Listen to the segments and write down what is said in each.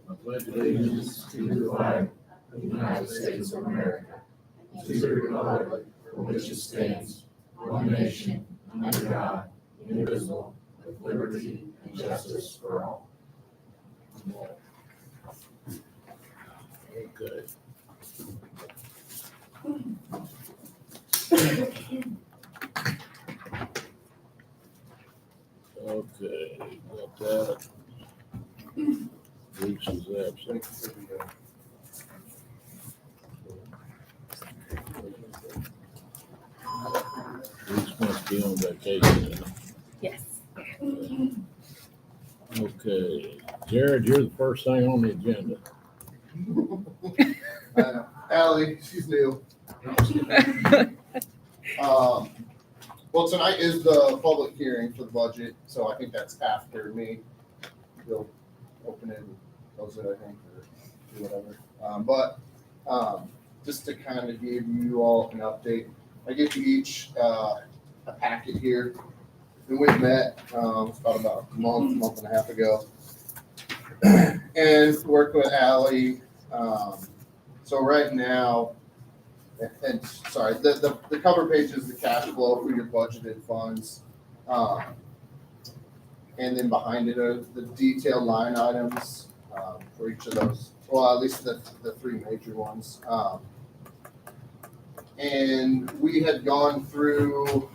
I pledge allegiance to the flag of the United States of America, and to the republic for which it stands, one nation, under God, indivisible, with liberty and justice for all. Okay. Okay, got that. Bruce is absent. Bruce must be on vacation. Yes. Okay, Jared, you're the first thing on the agenda. Allie, she's new. Well, tonight is the public hearing for the budget, so I think that's after me. We'll open it and close it, I think, or do whatever. Just to kind of give you all an update, I gave you each a packet here. And we've met about a month and a half ago, and worked with Allie. So right now, and sorry, the cover page is the cash flow for your budgeted funds. And then behind it are the detailed line items for each of those. Well, at least the three major ones. And we had gone through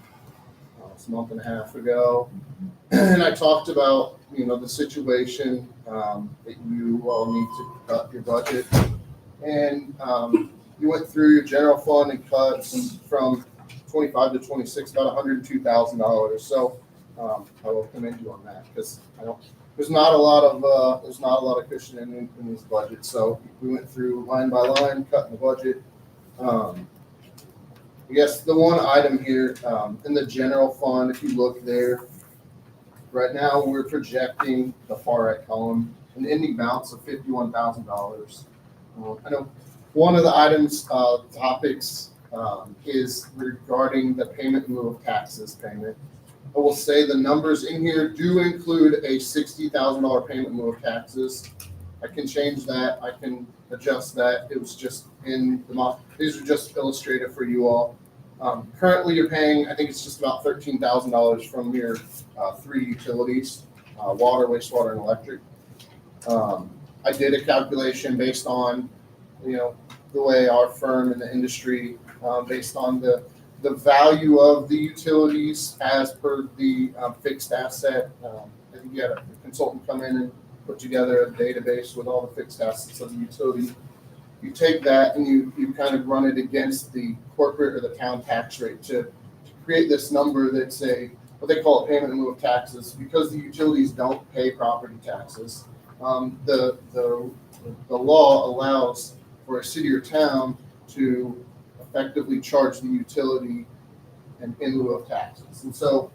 a month and a half ago, and I talked about, the situation that you all need to cut your budget. And you went through your general fund and cuts from 25 to 26, about $102,000. So I will commend you on that, because there's not a lot of cushion in these budgets. So we went through line by line, cutting the budget. I guess the one item here in the general fund, if you look there, right now we're projecting the far right column an ending balance of $51,000. I know one of the items, topics is regarding the payment in lieu of taxes payment. I will say the numbers in here do include a $60,000 payment in lieu of taxes. I can change that. I can adjust that. It was just in the month. These are just illustrated for you all. Currently, you're paying, I think it's just about $13,000 from your three utilities, water, wastewater, and electric. I did a calculation based on, the way our firm in the industry, based on the value of the utilities as per the fixed asset. I think you had a consultant come in and put together a database with all the fixed assets of the utility. You take that and you kind of run it against the corporate or the town tax rate to create this number that's what they call a payment in lieu of taxes, because the utilities don't pay property taxes. The law allows for a city or town to effectively charge the utility in lieu of taxes. And so,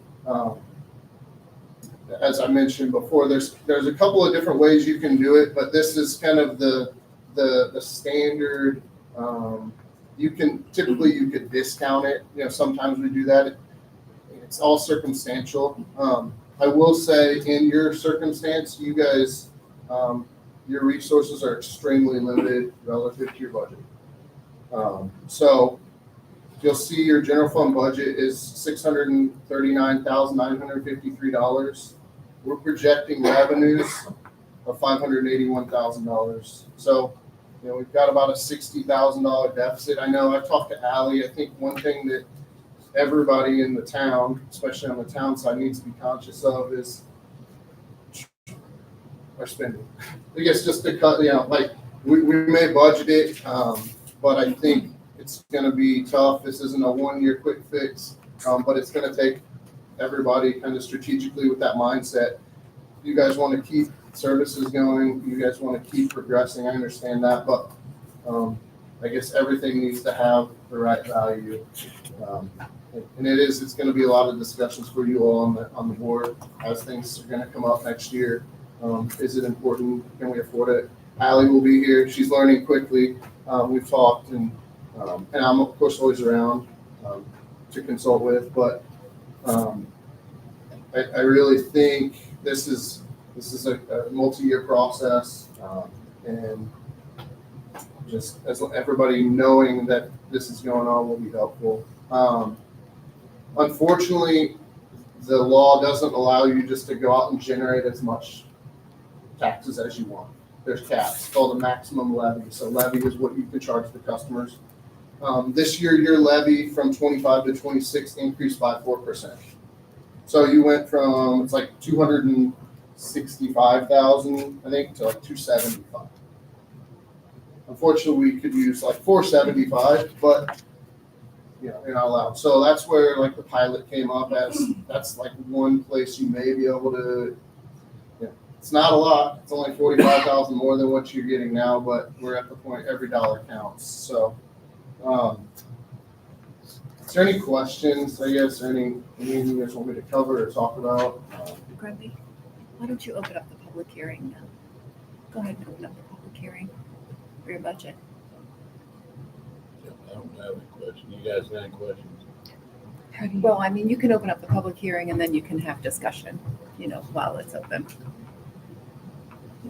as I mentioned before, there's a couple of different ways you can do it, but this is kind of the standard. You could discount it. Sometimes we do that. It's all circumstantial. I will say, in your circumstance, you guys, your resources are extremely limited relative to your budget. So you'll see your general fund budget is $639,953. We're projecting revenues of $581,000. So, we've got about a $60,000 deficit. I know I've talked to Allie. I think one thing that everybody in the town, especially on the town side, needs to be conscious of is our spending. I guess just to cut, we may budget it, but I think it's going to be tough. This isn't a one-year quick fix, but it's going to take everybody kind of strategically with that mindset. You guys want to keep services going. You guys want to keep progressing. I understand that, but I guess everything needs to have the right value. And it's going to be a lot of discussions for you all on the board as things are going to come up next year. Is it important? Can we afford it? Allie will be here. She's learning quickly. We've talked, and I'm of course always around to consult with. But I really think this is a multi-year process. And just as everybody knowing that this is going on will be helpful. Unfortunately, the law doesn't allow you just to go out and generate as much taxes as you want. There's caps called a maximum levy. So levy is what you can charge the customers. This year, your levy from 25 to 26 increased by 4%. So you went from, it's like 265,000, I think, to like 275. Unfortunately, we could use like 475, but you're not allowed. So that's where like the pilot came up as, that's like one place you may be able to, it's not a lot. It's only 45,000 more than what you're getting now, but we're at the point every dollar counts. So, is there any questions, I guess, or anything you guys want me to cover or talk about? Grundy, why don't you open up the public hearing now? Go ahead and open up the public hearing for your budget. I don't have any questions. You guys got any questions? Well, I mean, you can open up the public hearing and then you can have discussion, while it's open.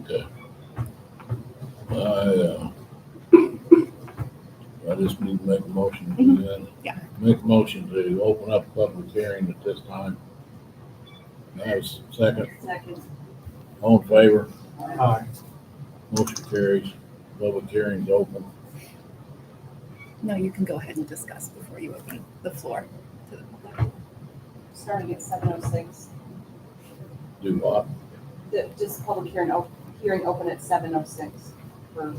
Okay. I just need to make a motion to do that. Yeah. Make a motion to open up a public hearing at this time. Have a second. Second. All in favor? Aye. Motion carries. Public hearing's open. No, you can go ahead and discuss before you open the floor to the public. Starting at 7:06. Do what? Just public hearing open at 7:06 for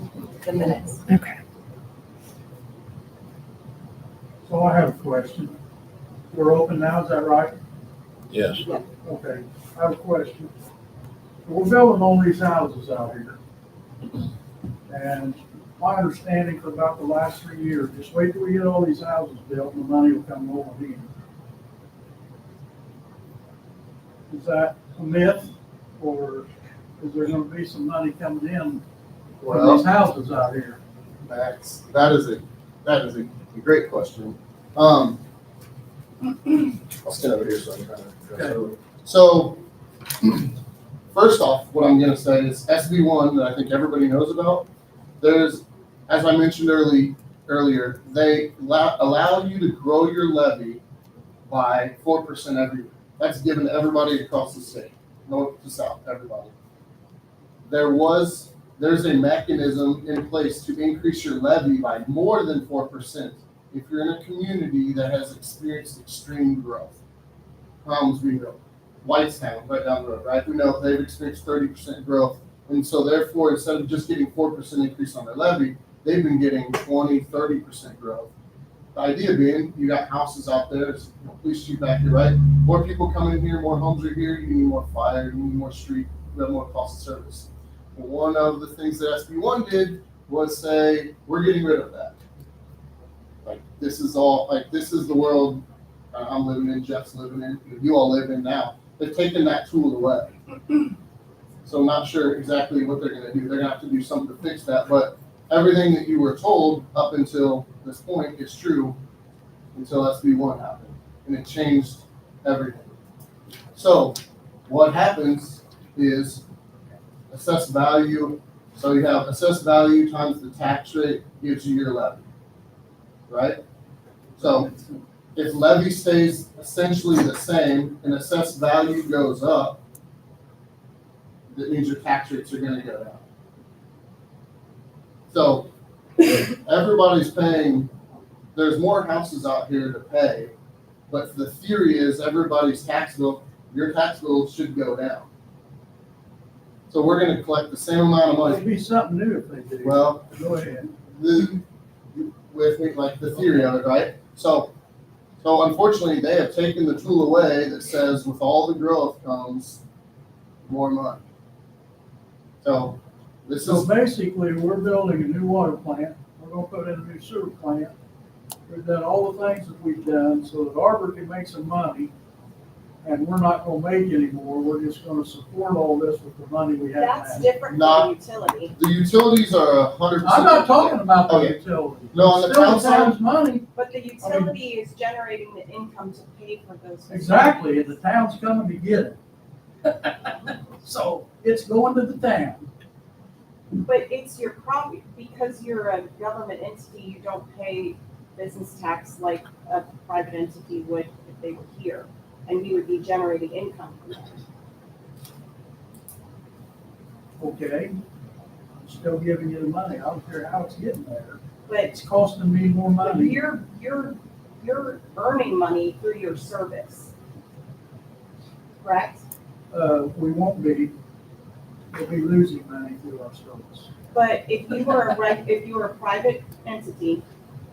the minutes. Okay. So I have a question. We're open now, is that right? Yes. Okay, I have a question. We're building all these houses out here. And my understanding for about the last 3 years, just wait till we get all these houses built and the money will come over here. Is that a myth, or is there gonna be some money coming in for these houses out here? That is a great question. I'll stand over here so I can kind of address it. So, first off, what I'm gonna say is SB1 that I think everybody knows about. There's, as I mentioned earlier, they allow you to grow your levy by 4% every year. That's given to everybody across the state, north to south, everybody. There's a mechanism in place to increase your levy by more than 4% if you're in a community that has experienced extreme growth. Brownsville, Whitestown, right down the road, right? We know they've experienced 30% growth. And so therefore, instead of just getting 4% increase on their levy, they've been getting 20, 30% growth. The idea being, you got houses out there, there's police chief back here, right? More people come in here, more homes are here, you need more fire, you need more street, you have more cost of service. Well, one of the things that SB1 did was say, we're getting rid of that. This is the world I'm living in, Jeff's living in, you all live in now. They've taken that tool away. So I'm not sure exactly what they're gonna do. They're gonna have to do something to fix that, but everything that you were told up until this point is true until SB1 happened, and it changed everything. So what happens is assessed value. So you have assessed value times the tax rate gives you your levy, right? So if levy stays essentially the same and assessed value goes up, that means your tax rates are gonna go down. So everybody's paying, there's more houses out here to pay, but the theory is everybody's tax bill, your tax bill should go down. So we're gonna collect the same amount of It'd money. be something new if they did. Well, Go ahead. with me, like the theory of it, right? So unfortunately, they have taken the tool away that says with all the growth comes more money. So this So is, basically, we're building a new water plant, we're gonna put in a new sewer plant. We've done all the things that we've done so that Arbor can make some money, and we're not gonna make any more, we're just gonna support all this with the money we have. That's different Not- from utility. the utilities are 100%. I'm not talking about the Okay. utility. No, on the Still town side- town's money, But the utility is generating the income to pay for those. exactly, and the town's coming to get it. So it's going to the town. But it's your property, because you're a government entity, you don't pay business tax like a private entity would if they were here. And we would be generating income from that. Okay, I'm still giving you the money. I don't care how it's getting there. But It's costing me more money. you're earning money through your service. Correct? We won't be, we'll be losing money through our service. But if you were if you were a private entity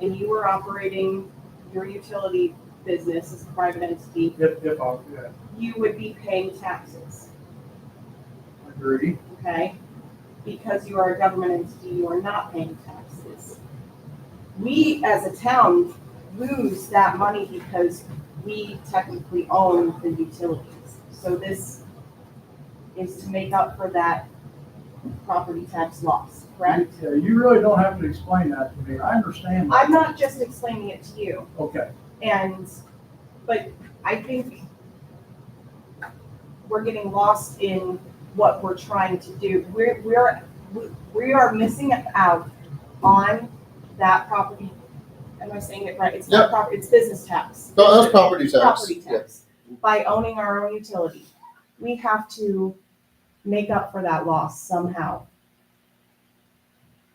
and you were operating your utility business as a private entity, If I, yeah, you would be paying taxes, agree. okay? Because you are a government entity, you are not paying taxes. We, as a town, lose that money because we technically own the utilities. So this is to make up for that property tax loss, correct? Yeah, you really don't have to explain that to me. I understand that. I'm not just explaining it to you. Okay, But I think we're getting lost in what we're trying to do. We are missing out on that property. Am I saying it right? It's not property, it's business tax. No, that's property tax. Property Yeah. tax. By owning our own utility. We have to make up for that loss somehow.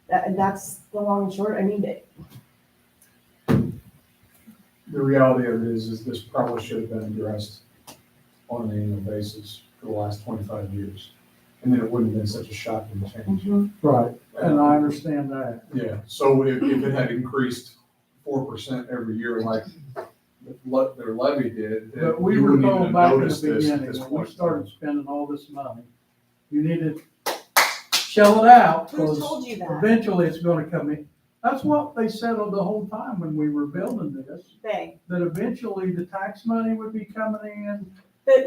And that's the long and short. I mean, The reality of it is this probably should have been addressed on an annual basis for the last 25 years. And then it wouldn't have been such a shocking change. right, and I understand that. Yeah, so if it had increased 4% every year like their levy did, then But we you were wouldn't even told have back in the noticed this at beginning, this when we point. started spending all this money, you need to shell it out. who 'Cause told you that? eventually it's gonna come in. That's what they said the whole time when we were building this, They. that eventually the tax money would be coming in.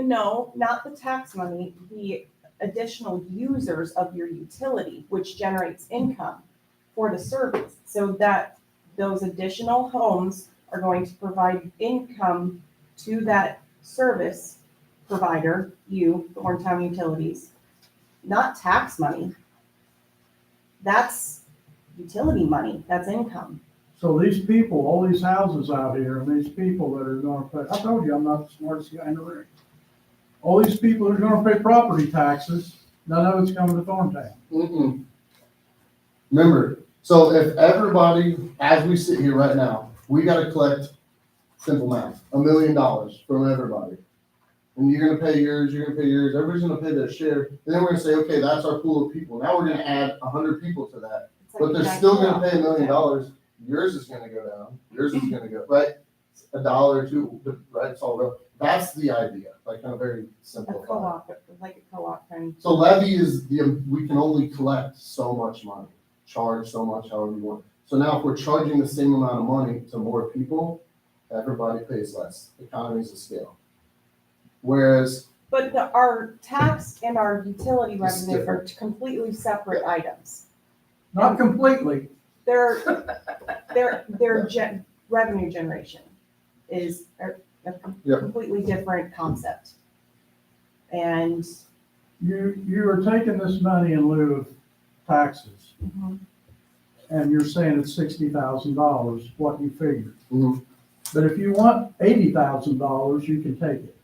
No, not the tax money, the additional users of your utility, which generates income for the service. So that those additional homes are going to provide income to that service provider, you, Thorntown Utilities, not tax money. That's utility money, that's income. So these people, all these houses out here, and these people that are gonna pay, I told you, I'm not the smartest guy in the room. All these people that are gonna pay property taxes, none of it's coming to Thorntown. Mm-mm. Remember, so if everybody, as we sit here right now, we gotta collect, simple math, $1 million from everybody. And you're gonna pay yours, everybody's gonna pay their share. Then we're gonna say, okay, that's our pool of people. Now we're gonna add 100 people to that. It's like But you they're guys still know. gonna pay $1 million. Yours is gonna go down, yours is gonna go, right? $1 or $2, right? It's all real. That's the idea, like kind of very A simplified. co-op, like a co-op kind. So levy is we can only collect so much money, charge so much, however you want. So now if we're charging the same amount of money to more people, everybody pays less. Economies of scale. Whereas, But our tax and our utility It's revenue are completely separate items. Not completely. Their revenue generation is a Yep. completely different concept. And You are taking this money in lieu of taxes, and you're saying it's $60,000, what you figured. Mhm. But if you want $80,000, you can take it.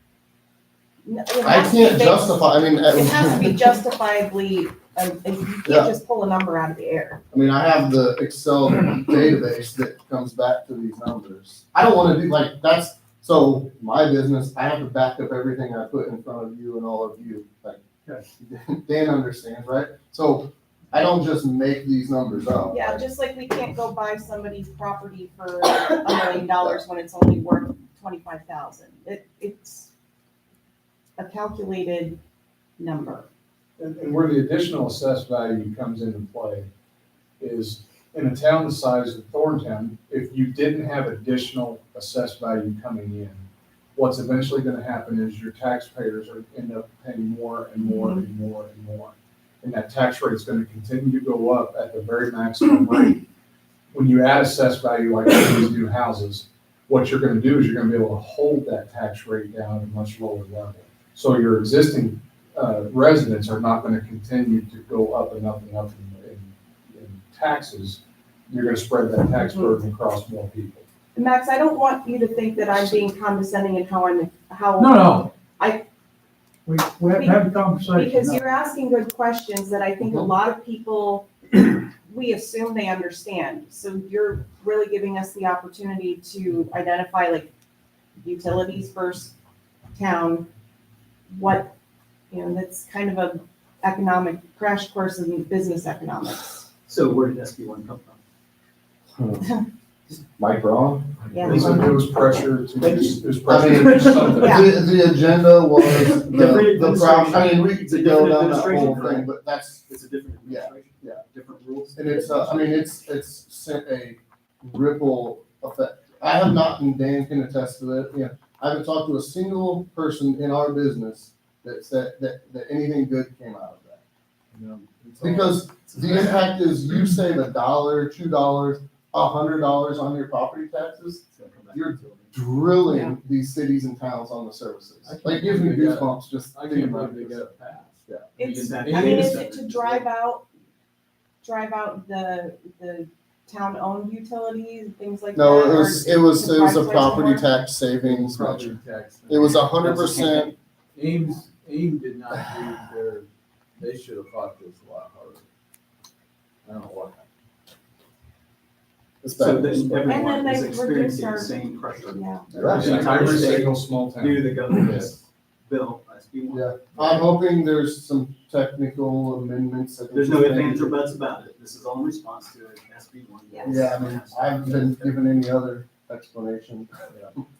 it I has to be can't based- justify, I mean, It has to be justifiably, you Yeah. can't just pull a number out of the air. I mean, I have the Excel database that comes back to these numbers. I don't wanna do, like, so my business, I have to back up everything I put in front of you and all of you, like, Okay. Dan understands, right? So I don't just make these numbers up. Yeah, just like we can't go buy somebody's property for $1 million when it's only worth 25,000. It's a calculated number. And where the additional assessed value comes into play is in a town the size of Thorntown, if you didn't have additional assessed value coming in, what's eventually gonna happen is your taxpayers are end up paying more and more and more and more. And that tax rate is gonna continue to go up at the very maximum rate. When you add assessed value like these new houses, what you're gonna do is you're gonna be able to hold that tax rate down at a much lower level. So your existing residents are not gonna continue to go up and up and up. taxes, you're gonna spread that tax burden across more people. Max, I don't want you to think that I'm being condescending in how No. I- We have to have a conversation. because no. you're asking good questions that I think a lot of people, we assume they understand. So you're really giving us the opportunity to identify like utilities versus town. What, that's kind of a economic crash course in business economics. So where did SB one come from? Mike Braun? Yeah. It was pressure to, Thank you. it was I pressure mean, to do something. Yeah. the agenda was Different the problem, I mean, we It's a could go different down that whole administration, thing, but that's, It's a different Yeah, administration. yeah. Different rules. and it's, I mean, it's sent a ripple effect. I have not, and Dan can attest to it, I haven't talked to a single person in our business that said that anything good came out of that. Because the impact is you save $1, $2, $100 on your property taxes, It's gonna come back You're to utility. drilling these cities and towns on the services. Like, it gives me goosebumps just thinking about it. passed. It's, That- I mean, is it to drive out the town-owned utilities, and things like that? No, it or was a privatize property more? tax savings Property measure. tax. It was 100%. Ames did not do their, they should have fought this a lot harder. I don't know what happened. It's So bad. then And everyone then is they experiencing the reduced same pressure Yeah. Right. The entire Every state single small town. due to the government's bill, SB one. Yeah, I'm hoping there's some technical amendments. that we There's no can ifs, make. ands, or buts about it. This is all in response to SB one. Yes. Yeah, I mean, I haven't been given any other explanation.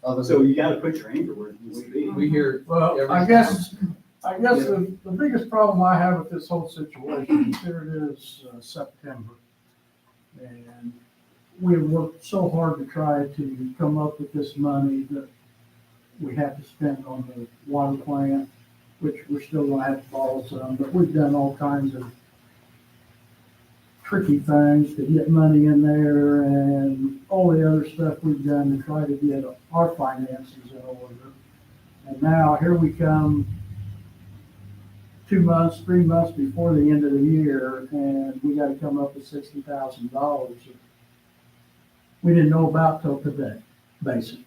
Other So than, you gotta put your anger where it needs to be. We hear. Well, I guess the biggest problem I have with this whole situation is here it is, September. And we have worked so hard to try to come up with this money that we have to spend on the water plant, which we're still gonna have to borrow some, but we've done all kinds of tricky things to get money in there and all the other stuff we've done to try to get our finances in order. And now here we come 2 months, 3 months before the end of the year, and we gotta come up with $60,000 that we didn't know about till today, basically.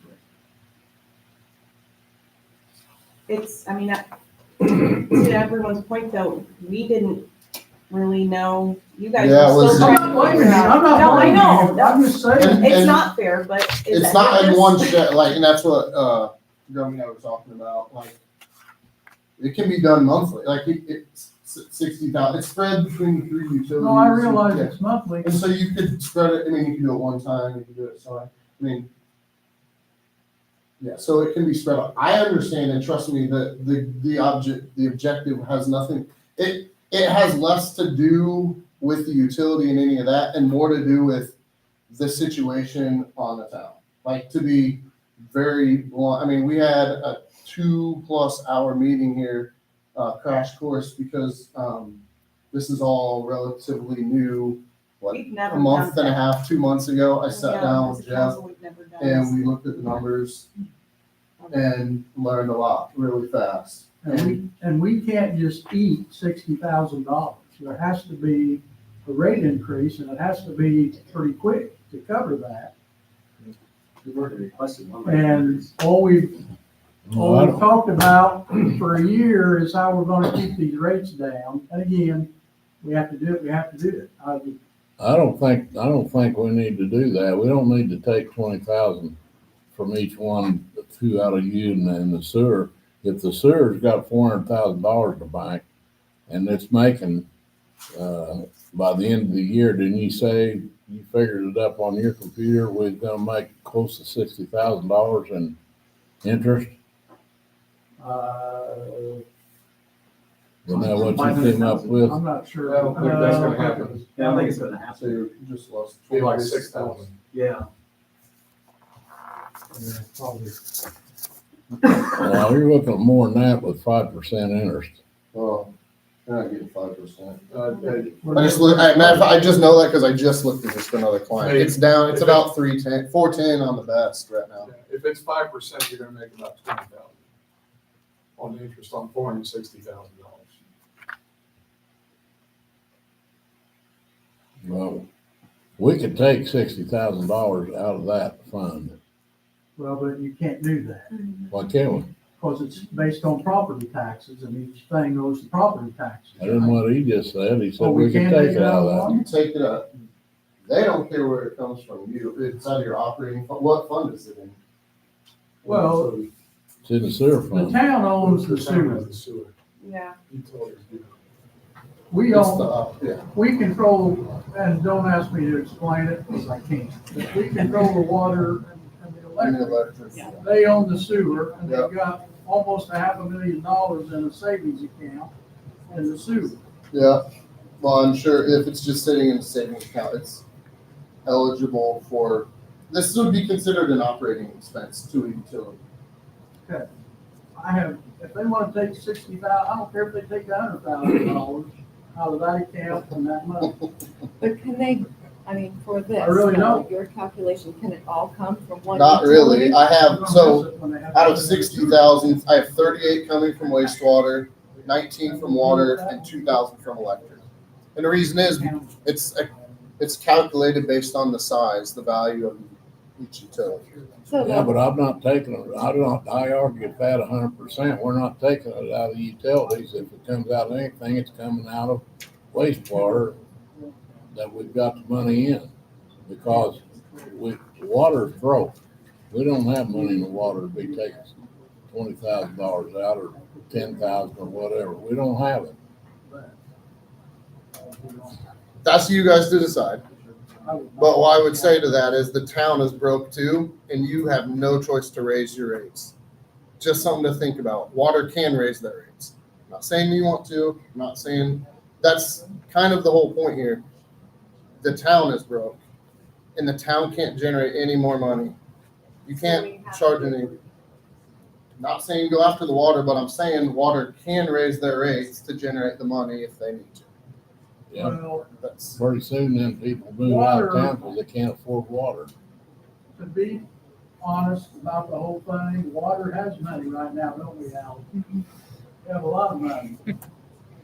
It's, I mean, to everyone's point though, we didn't really know, you guys Yeah, it were was- still I'm trying not to blaming figure you, I'm out. not No, I blaming know, you, I'm just saying. it's And- not fair, but is it's it not in this? one shot, like, and that's what, Jeremy and I were talking about, like, it can be done monthly, like, it's 60,000, it's spread between the 3 utilities. No, I realize Yeah. it's monthly. And so you could spread it, I mean, you can do it one time, you can do it, so I mean, yeah, so it can be spread out. I understand and trust me that the objective has nothing, it has less to do with the utility and any of that and more to do with the situation on the town. Like, to be very blunt, I mean, we had a 2+ hour meeting here, crash course, because, this is all relatively new. What, We've never a month done and a that. half, 2 months ago, I sat Yeah, down as with a Jeff council, we've never done and this. we looked at the numbers and learned a lot really fast. And we can't just eat $60,000. There has to be a rate increase, and it has to be pretty quick to cover that. We've already requested one. And all we've talked about for a year is how we're gonna keep these rates down. And again, we have to do it, I don't think we need to do that. We don't need to take 20,000 from each one, 2 out of you and the sewer. If the sewer's got $400,000 to bank and it's making, by the end of the year, didn't you say you figured it up on your computer, we're gonna make close to $60,000 in interest? Isn't that what you came up with? I'm not sure. I don't think that's gonna happen. Yeah, I don't think it's gonna So happen. you just lost. Be like 6,000. Yeah. Well, you're looking at more than that with 5% interest. Well, you're not getting 5%. We're I just look, matter of fact, I just know that because I just looked at this for another client. Hey, It's down, it's if about 410 on the best right now. If it's 5%, you're gonna make about 20,000 on the interest on $460,000. Well, We could take $60,000 out of that fund. Well, but you can't do that, Why can't we? because it's based on property taxes, and each thing goes to property taxes. I didn't what he just said. He said Oh, we could can't take it out of that. You take it up, they don't care where it comes from, it's out of your operating, what fund is it in? Well, It's in the sewer the fund. town owns the sewer. The sewer. Yeah. Utilities do. We It's own, yeah. we control, and don't ask me to explain it, because I can't. But we control the water and the And the electric. electric. They own the sewer, and they've got almost $500,000 in a savings account in the sewer. Yeah, well, I'm sure if it's just sitting in a savings account, it's eligible for, this would be considered an operating expense to a utility. I have, if they wanna take 60,000, I don't care if they take $100,000 out of that account and that money. But can they, I mean, for this, I really don't. your calculation, can it all come from one? Not really, utility? I They're have, gonna so, miss it when they have out of to- 60,000, I have 38 coming from wastewater, 19 from water, and 2,000 from electric. And the reason is, it's calculated based on the size, the value of each utility. So Yeah, the- but I'm not taking it, I argue with that 100%. We're not taking it out of the utilities. If it comes out of anything, it's coming out of wastewater that we've got the money in. Because water's broke. We don't have money in the water to be taking $20,000 out or 10,000 or whatever. We don't have it. That's you guys to decide. But what I would say to that is the town is broke too, and you have no choice to raise your rates. Just something to think about. Water can raise their rates. I'm not saying you want to, I'm not saying, that's kind of the whole point here. The town is broke, and the town can't generate any more money. You can't charge any. Not saying go after the water, but I'm saying water can raise their rates to generate the money if they need to. Yeah. Well, That's, Pretty soon then people move out of town because they can't afford water. to be honest about the whole thing, water has money right now, don't we, Al? We have a lot of money.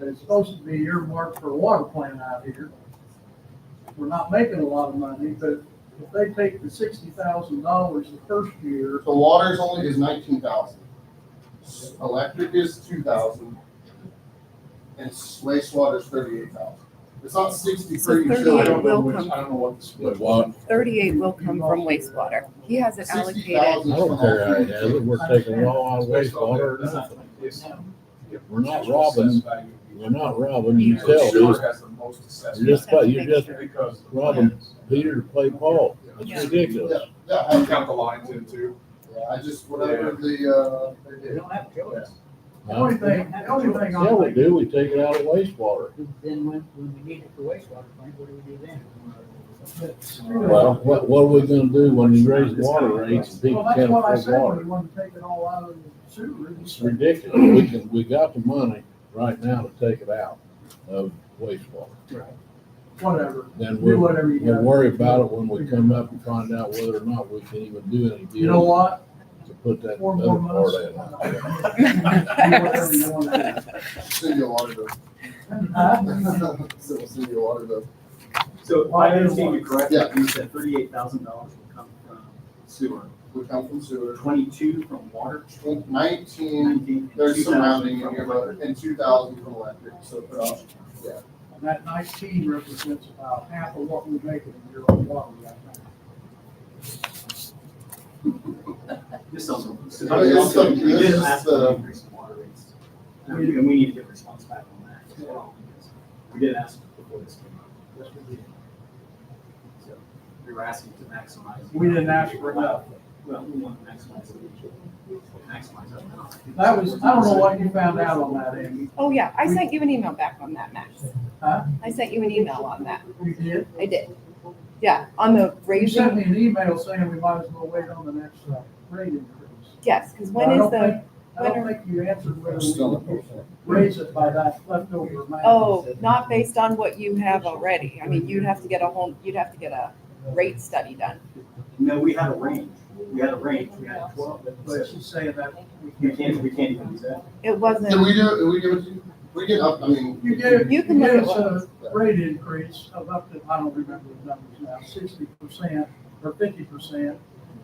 It's supposed to be earmarked for a water plant out here. We're not making a lot of money, but if they take the $60,000 the first year, so water's only is 19,000. Electric is 2,000. And wastewater's 38,000. It's not 60 So per 38 utility. I don't know will which, come- I don't know what the split. But what? 38 will come from wastewater. He has it allocated. 60,000 I don't care how he has it. We're taking it all out of wastewater or nothing. We're not robbing. We're not robbing utilities. Sewer has the most assessed You're just, value you're just because. robbing Peter to play Paul. It's Yeah. ridiculous. Yeah, I count the lines in too. I just, whatever the, they did. the only thing Yeah, I'm we thinking, do. We take it out of wastewater. Then when we need it for wastewater plant, what do we do then? Well, what are we gonna do when you raise water rates and people well, that's can't what I afford said, when water? you want to take it all out of the sewer. It's ridiculous. We got the money right now to take it out of wastewater. Whatever, Then do we'll whatever you gotta worry do. about it when we come up and find out whether or not we can even do any You know deals what? to put that 4 other more part months. in. Do whatever you want to Send you a water bill. do. Huh? So send you a water bill. So if I understand you correctly, Yeah. you said $38,000 will come from sewer, We come from sewer. 22 from water, 19, 19. there's some 2,000 rounding in from here, electric. but, and 2,000 from electric, so put off. And that 19 represents about half of what we make in a year on water right now. This sounds. I mean, it's some- We this did is ask for the- an increase in water rates. And we need to get a response back on that as well. Because we did ask before this came up. So we were asking to maximize. We didn't ask for enough. Well, we want to maximize that amount. That was, I don't know what you found out on that, Amy. Oh, yeah, I sent you an email back on that, Max. Huh? I sent you an email on that. You did? I did. Yeah, on the You sent me raising, an email saying we might as well wait on the next rate increase. yes, because I when is don't the, think- I don't think you answered whether Still we raise it by that leftover amount. oh, not based on what you have already. I mean, you'd have to get a rate study done. No, we had a range. We had 12. But she's saying that We can't even do that. It Did wasn't, we do it, did we give it to you? We get up, I mean, You gave, You you can look gave at us a rate increase of up to, I don't remember the numbers now, 60% or 50%,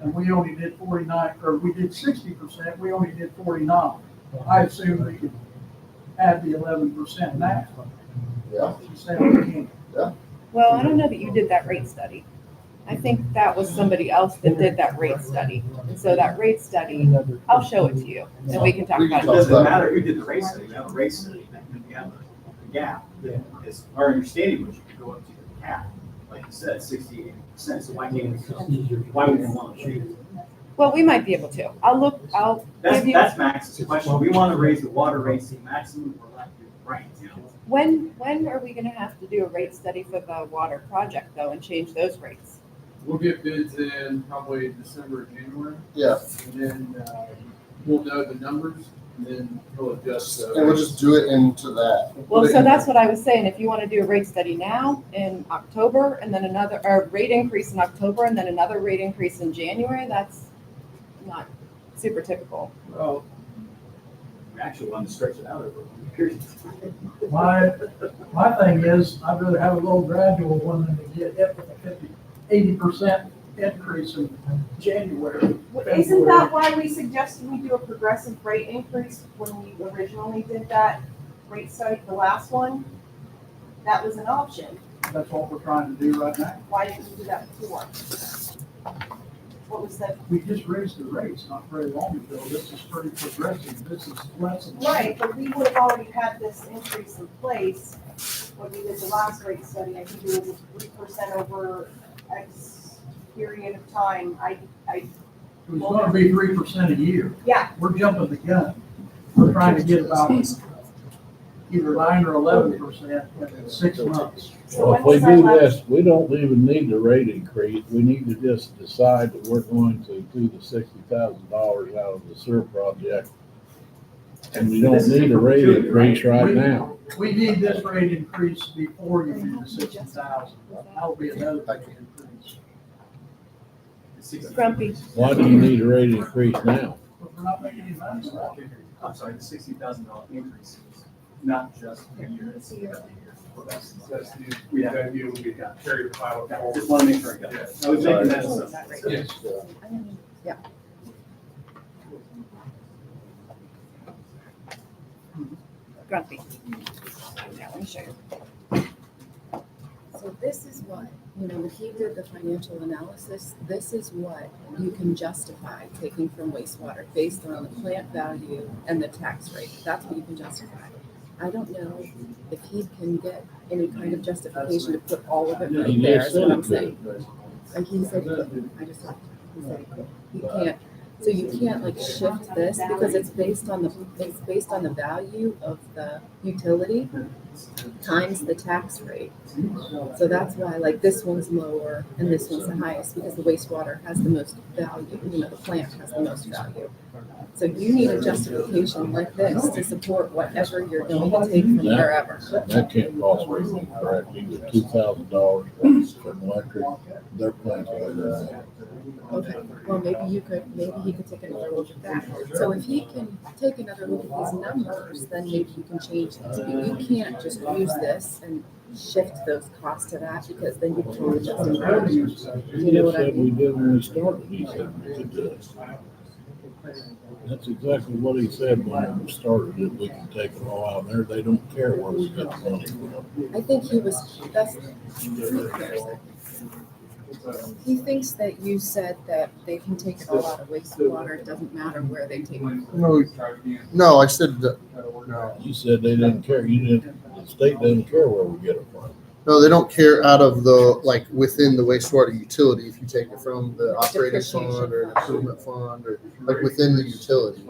and we only did 49, or we did 60%, we only did 49. I assume we could add the 11% now. yeah. She said we can't. Well, I don't know that you did that rate study. I think that was somebody else that did that rate study. And so that rate study, I'll show it to you and we can talk We can It about it. doesn't matter who did the rate study, you have a rate study, and you have a gap. Because our understanding was you could go up to the cap, like you said, 68%, so why can't we, why would we want to change it? Well, we might be able to. I'll give you, That's Max's question, we want to raise the water rates to maximum, we're left with right, you know? when are we gonna have to do a rate study for the water project though and change those rates? We'll get bids in probably December, or January, Yeah, and then, we'll know the numbers, and then we'll adjust those. and we'll just do it into that. Well, so that's what I was saying. If you wanna do a rate study now in October and then another, or rate increase in October and then another rate increase in January, that's not super typical. Well, we actually want to stretch it out over a period of time. My thing is, I'd rather have a little gradual one than to get hit with a 80% increase in January. Well, isn't that why we suggested we do a progressive rate increase when we originally did that rate study, the last one? That was an option. That's what we're trying to do right now. Why didn't we do that before? What was that? We just raised the rates not very long ago. This is pretty progressive. This is less than. Right, but we would have already had this increase in place when we did the last rate study. I think it was 3% over X period of time. It was gonna be 3% a year. Yeah. We're jumping the gun. We're trying to get about either 9 or 11% in 6 months. So Well, if when we was our do last? this, we don't even need the rate increase. We need to just decide that we're going to do the $60,000 out of the sewer project. And we don't need a rate increase right now. We need this rate increase before you do the 60,000. That'll be another rate increase. Grumpy. Why do you need a rate increase now? But we're not making any money. I'm sorry, the $60,000 increase is not just a year, it's every year. That's the, Yeah. that deal we carry the file Yeah, forward. just want to make sure I got that. I was making that assumption. Yes. Yeah. Grumpy. Yeah, let me show you. So this is what, when he did the financial analysis, this is what you can justify taking from wastewater based on the plant value and the tax rate. That's what you can justify. I don't know if he can get any kind of justification to put all of it right He there, just is said what I'm it saying. could. Like he said, he couldn't. I just thought, he said he couldn't. He can't. So you can't like shift this because it's based on the value of the utility times the tax rate. So that's why like this one's lower and this one's the highest because the wastewater has the most value, the plant has the most value. So you need a justification like this to support whatever you're going to take from wherever. That can't possibly be correct. Either $2,000 from electric, their plant's over there. Okay, well, maybe he could take another look at that. So if he can take another look at these numbers, then maybe you can change this. But you can't just use this and shift those costs to that because then you can't adjust the value. He just said we did when we started. He said we could do it. That's exactly what he said when we started it. We can take it all out there. They don't care where we get the money from. I think he thinks that you said that they can take it all out of wastewater. It doesn't matter where they take it. No, I said, no. You said they didn't care. The state doesn't care where we get it from. No, they don't care out of the, like, within the wastewater utility, if you take it from the operating fund or an improvement fund or like within the utility.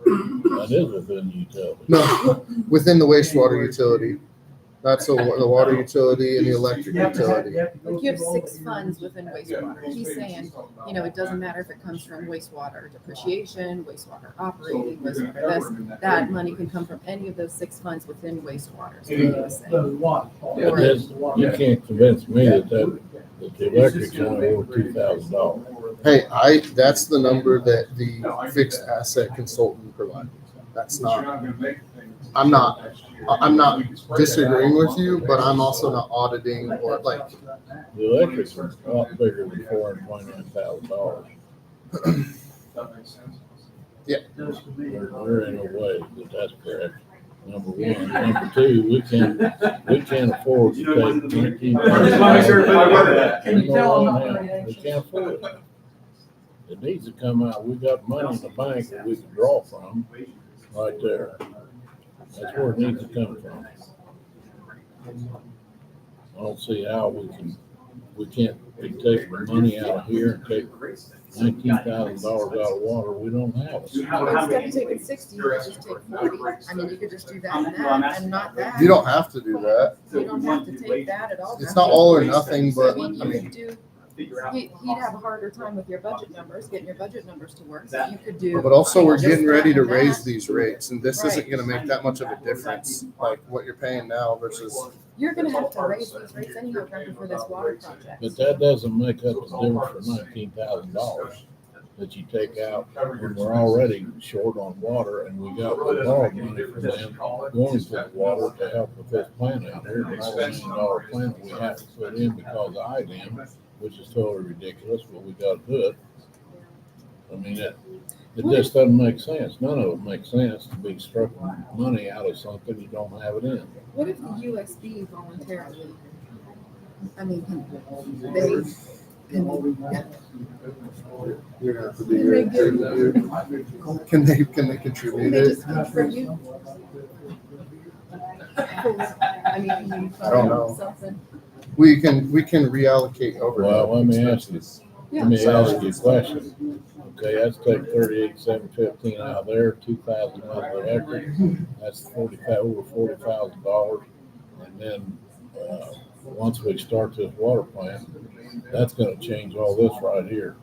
That is within the utility. No, within the wastewater utility. That's the water utility and the electric utility. Like you have 6 funds within wastewater. He's saying, it doesn't matter if it comes from wastewater depreciation, wastewater operating, wastewater this, that money can come from any of those 6 funds within wastewater. So he was saying. You can't convince me that the electric's only over $2,000. Hey, that's the number that the fixed asset consultant provided. That's not, I'm not disagreeing with you, but I'm also not auditing or like, The electric's a lot bigger than $429,000. That makes sense. Does to me. There ain't no way that that's correct. Number one. Number two, we can't afford to take 19. I just wanna make sure everybody aware of that. Can you tell I'm not very We can't afford it. It needs to come out. We got money in the bank that we can draw from right there. That's where it needs to come from. I don't see how we can't take the money out of here and take $19,000 out of water. We don't have it. Instead of taking 60, you could just take 40. I mean, you could just do that and that, and not that. you don't have to do that. You don't have to take that at all. It's not all or nothing, I but mean, I you mean, could do, he'd have a harder time with your budget numbers, getting your budget numbers to work. So you could do. but also we're just getting ready to that and raise that. these rates, and this isn't Right. gonna make that much of a difference, like what you're paying now versus. You're gonna have to raise these rates anyhow, Brenda, for this water project. But that doesn't make up the difference for $19,000 that you take out. And we're already short on water, and we got borrowed money from them going to the water to help with this plant out here. The $9 million plant we have to put in because of IDEM, which is totally ridiculous, but we gotta do it. I mean, it just doesn't make sense. None of it makes sense to be stripping money out of something you don't have it in. What if the USB voluntarily, I mean, they, yeah. You're gonna have to do your, can they Can contribute they it? just contribute? I mean, can you I don't know. something? We can reallocate overhead. Well, let me ask you, expenses. Yeah. let me ask you a question. Okay, that's take 38,715 out of there, 2,000 out of the electric, that's over $40,000. And then, once we start this water plant, that's gonna change all this right here.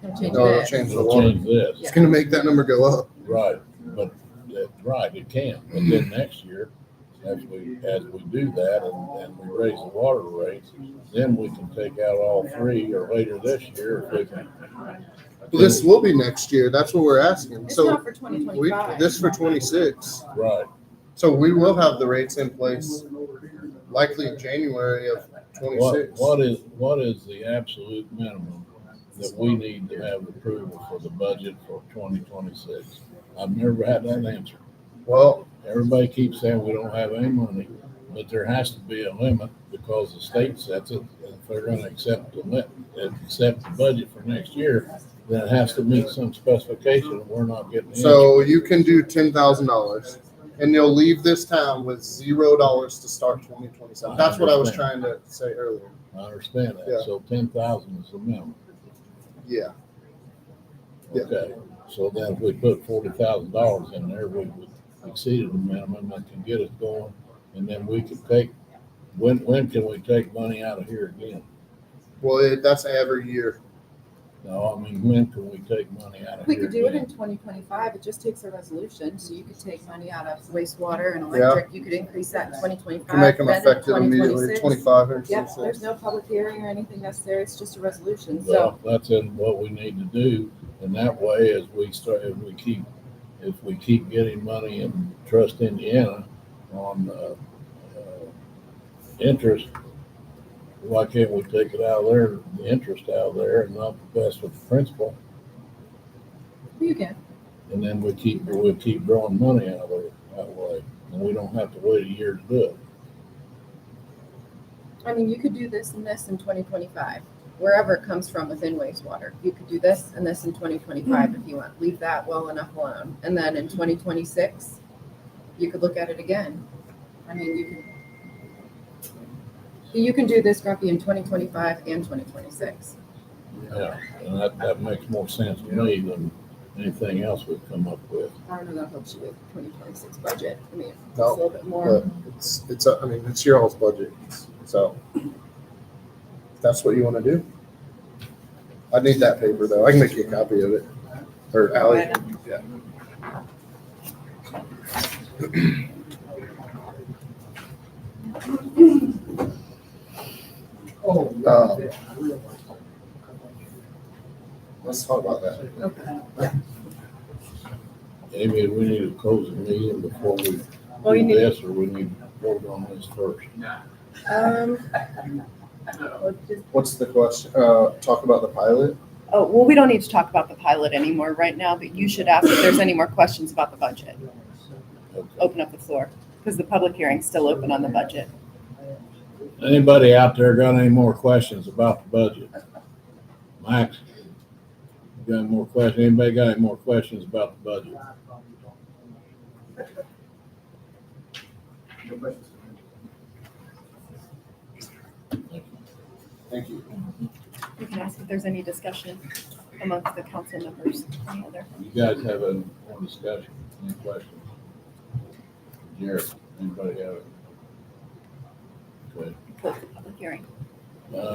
Don't change No, it'll that. change the It'll water. change this. It's gonna make that number go up. Right, but, right, it can, but then next year, as we do that and we raise the water rates, then we can take out all three, or later this year, if we can. Well, this will be next year. That's what we're asking. It's So not for we, 2025. this for 26. Right, So we will have the rates in place likely in January of 26. what is the absolute minimum that we need to have approval for the budget for 2026? I've never had that answer. Well, Everybody keeps saying we don't have any money, but there has to be a limit because the state sets it. If they're gonna accept the budget for next year, then it has to meet some specification, and we're not getting the answer. so you can do $10,000 and you'll leave this town with $0 to start 2027. That's what I was trying to say earlier. I understand Yeah. that, so 10,000 is the minimum. Yeah. Yeah. Okay, so then if we put $40,000 in there, we would exceed the minimum and can get us going, and then we can take, when can we take money out of here again? Well, that's every year. No, I mean, when can we take money out of We here could do it again? in 2025. It just takes a resolution. So you could take money out of wastewater and electric. You could increase that in 2025. Can make them then in effective immediately, 2026. 25 or Yep, 26. there's no public hearing or anything necessary. It's just a resolution. So Well, that's in what we need to do, and that way, as we start, if we keep getting money in Trust Indiana on, interest, why can't we take it out of there, the interest out of there, and not the best with the principal? you can. And then we'll keep drawing money out of there that way, and we don't have to wait a year to do it. I mean, you could do this and this in 2025, wherever it comes from within wastewater. You could do this and this in 2025 if you want. Leave that well enough alone. And then in 2026, you could look at it again. I mean, you can do this, Grumpy, in 2025 and 2026. Yeah, and that makes more sense to me than anything else we've come up with. I don't know that helps you with 2026 budget. I mean, it's No, a little bit more. But it's your all's budget. So if that's what you want to do. I need that paper though. I can make you a copy of it. Or Ally. Yeah. Oh. Let's talk about that. Okay. Amy, we need to close the meeting before we Well, you do need- this, or we need to vote on this first? What's the question? Talk about the pilot? Oh, well, we don't need to talk about the pilot anymore right now, but you should ask if there's any more questions about the budget. Okay. Open up the floor, because the public hearing's still open on the budget. Anybody out there got any more questions about the budget? Max? You got any more questions? Anybody got any more questions about the budget? No questions? Thank you. You can ask if there's any discussion amongst the council members. Any other? You guys have a more discussion, any questions? Jared, anybody have it? Okay, Close the public hearing.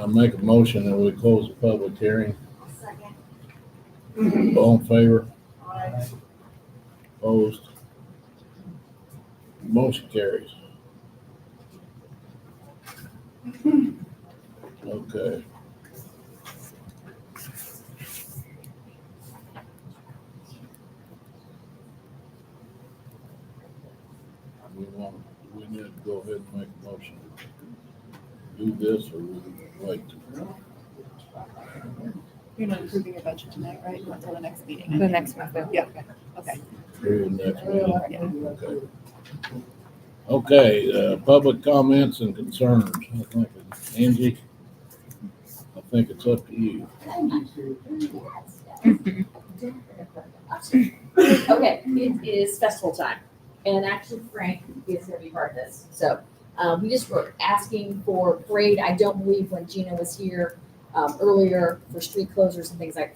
make a motion that we close the public hearing. All in favor? Opposed? Motion carries. Okay. We need to go ahead and make a motion. Do this, or we wait? You're not approving your budget tonight, right? Until the next meeting. The next one. Yeah, okay. Through the next meeting? Okay. Okay, public comments and concerns. I think, Angie, I think it's up to you. Okay, it is festival time, and actually Frank is gonna be part of this, so, we just were asking for parade. I don't believe when Gina was here, earlier for street closures and things like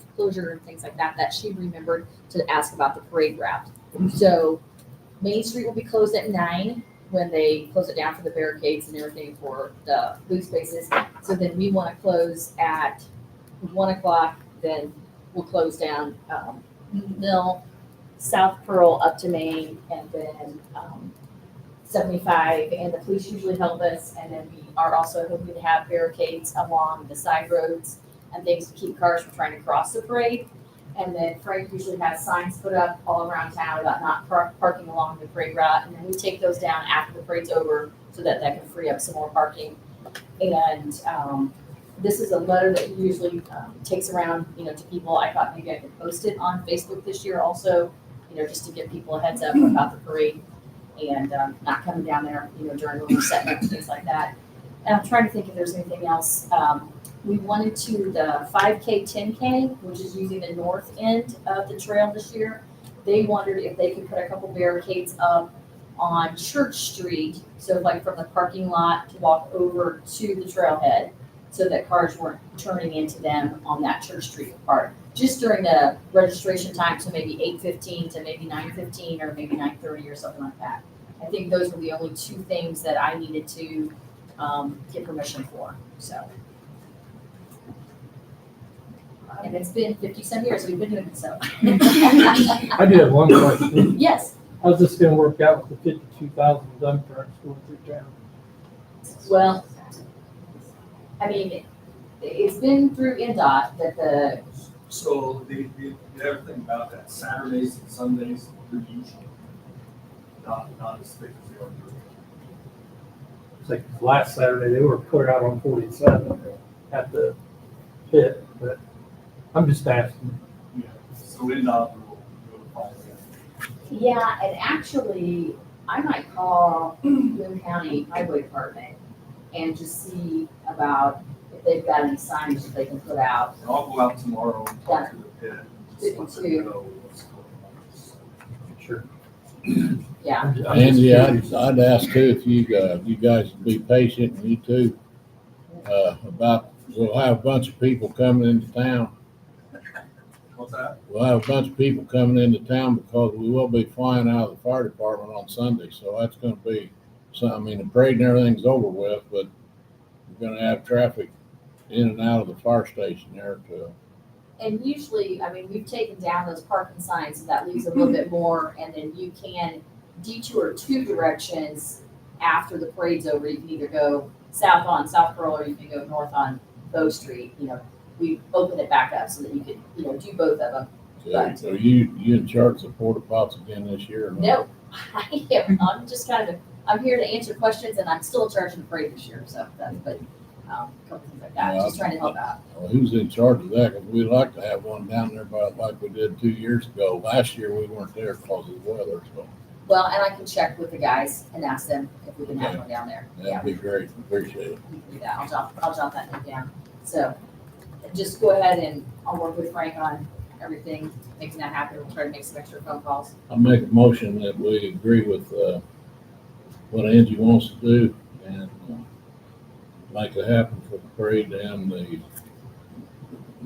that she remembered to ask about the parade route. So Main Street will be closed at 9 when they close it down for the barricades and everything for the blue spaces. So then we want to close at 1 o'clock, then we'll close down, Mill, South Pearl up to Main, and then, 75, and the police usually help us, and then we are also hoping to have barricades along the side roads and things to keep cars from trying to cross the parade. And then Frank usually has signs put up all around town about not parking along the parade route, and then we take those down after the parade's over so that that can free up some more parking. And this is a letter that he usually takes around, to people. I thought maybe I could post it on Facebook this year also, just to give people a heads up about the parade and not coming down there, during when we're setting up and things like that. And I'm trying to think if there's anything else. We wanted to the 5K, 10K, which is using the north end of the trail this year. They wondered if they could put a couple barricades up on Church Street, so like from the parking lot to walk over to the trailhead, so that cars weren't turning into them on that Church Street part. Just during the registration time, so maybe 8:15 to maybe 9:15 or maybe 9:30 or something like that. I think those were the only two things that I needed to get permission for, so. And it's been 50-some years we've been doing it, so. I do have one question. Yes, How's this gonna work out with the 52,000 dump trucks going through town? well, I mean, it's been through NDOT that the, So the everything about that, Saturdays and Sundays, they're usually not as thick as they are during. It's like last Saturday, they were clear out on 47 at the pit, but I'm just asking. Yeah, so NDOT will follow that. yeah, and actually, I might call Boone County Highway Department and just see about if they've got any signage that they can put out. And I'll go out tomorrow and talk to the pit. and just let them 52. know what's going on. Sure. Yeah, I'm just Andy, curious. I'd ask too, if you guys would be patient, and you too, we'll have a bunch of people coming into town. What's that? We'll have a bunch of people coming into town because we will be flying out of the fire department on Sunday, so that's gonna be the parade and everything's over with, but we're gonna have traffic in and out of the fire station there too. and usually, I mean, we've taken down those parking signs, so that leaves a little bit more, and then you can detour two directions after the parade's over. You can either go south on South Pearl, or you can go north on Bow Street, we open it back up so that you could, do both of them. So are you in charge of the porta pots again this year or not? Nope, I'm just kind of, I'm here to answer questions and I'm still in charge of the parade this year, so that's, but, a couple things like that, just trying to help out. Well, who's in charge of that? Because we'd like to have one down there, but like we did 2 years ago. Last year, we weren't there because of the weather, so Well, and I can check with the guys and ask them if we can have one down there. Yeah, that'd be great. Appreciate it. we can do that. I'll jot that note down. So just go ahead and I'll work with Frank on everything, making that happen. We'll try to make some extra phone calls. I'll make a motion that we agree with, what Angie wants to do and make it happen for the parade and the,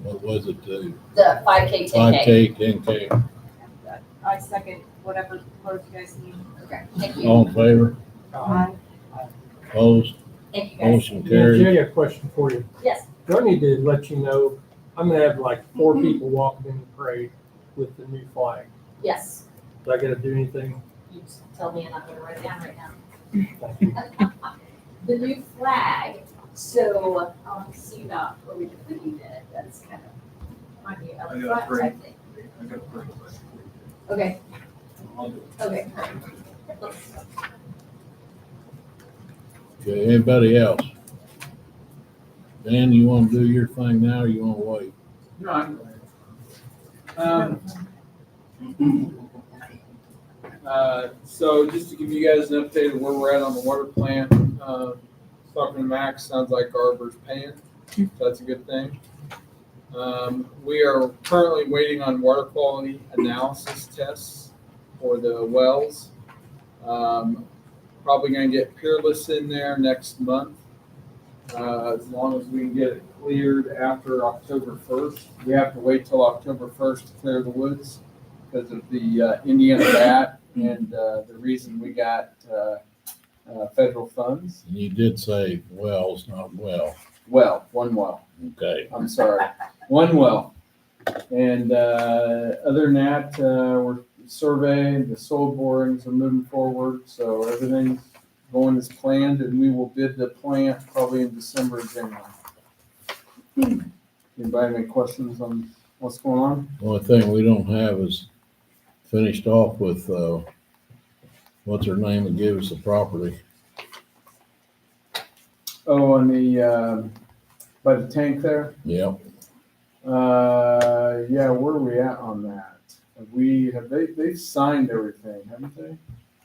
what was it, the The 5K, 10K. 5K, 10K. I second whatever vote you guys need. Okay, thank you. All in favor? Aye. Opposed? Thank you, guys. Motion Yeah, carried. Jay, I got a question for you. Yes. Do I need to let you know, I'm gonna have like 4 people walking in the parade with the new flag. Yes. Do I gotta do anything? You just tell me and I'm gonna write it down right now. Thank you. The new flag, so I'll see about where we can put you in it. That's kind of, might be up I got front three. type thing. I got a great question for you. Okay, I'll do it. okay. Okay, anybody else? Dan, you want to do your thing now or you want to wait? No, I'm so just to give you guys an update of where we're at on the water plant, talking to Max, sounds like Arbor's paying, so that's a good thing. We are currently waiting on water quality analysis tests for the wells. Probably gonna get Peerless in there next month, as long as we can get it cleared after October 1st. We have to wait till October 1st to clear the woods because of the Indiana bat and the reason we got federal funds. And you did say wells, not well. Well, one well. Okay. I'm sorry, one well. And other than that, we're surveying, the soil borings are moving forward, so everything's going as planned, and we will bid the plant probably in December, January. Anybody have any questions on what's going on? The only thing we don't have is finished off with, what's her name that gave us the property? Oh, on the, by the tank there? Yep. Yeah, where are we at on that? They've signed everything, haven't they?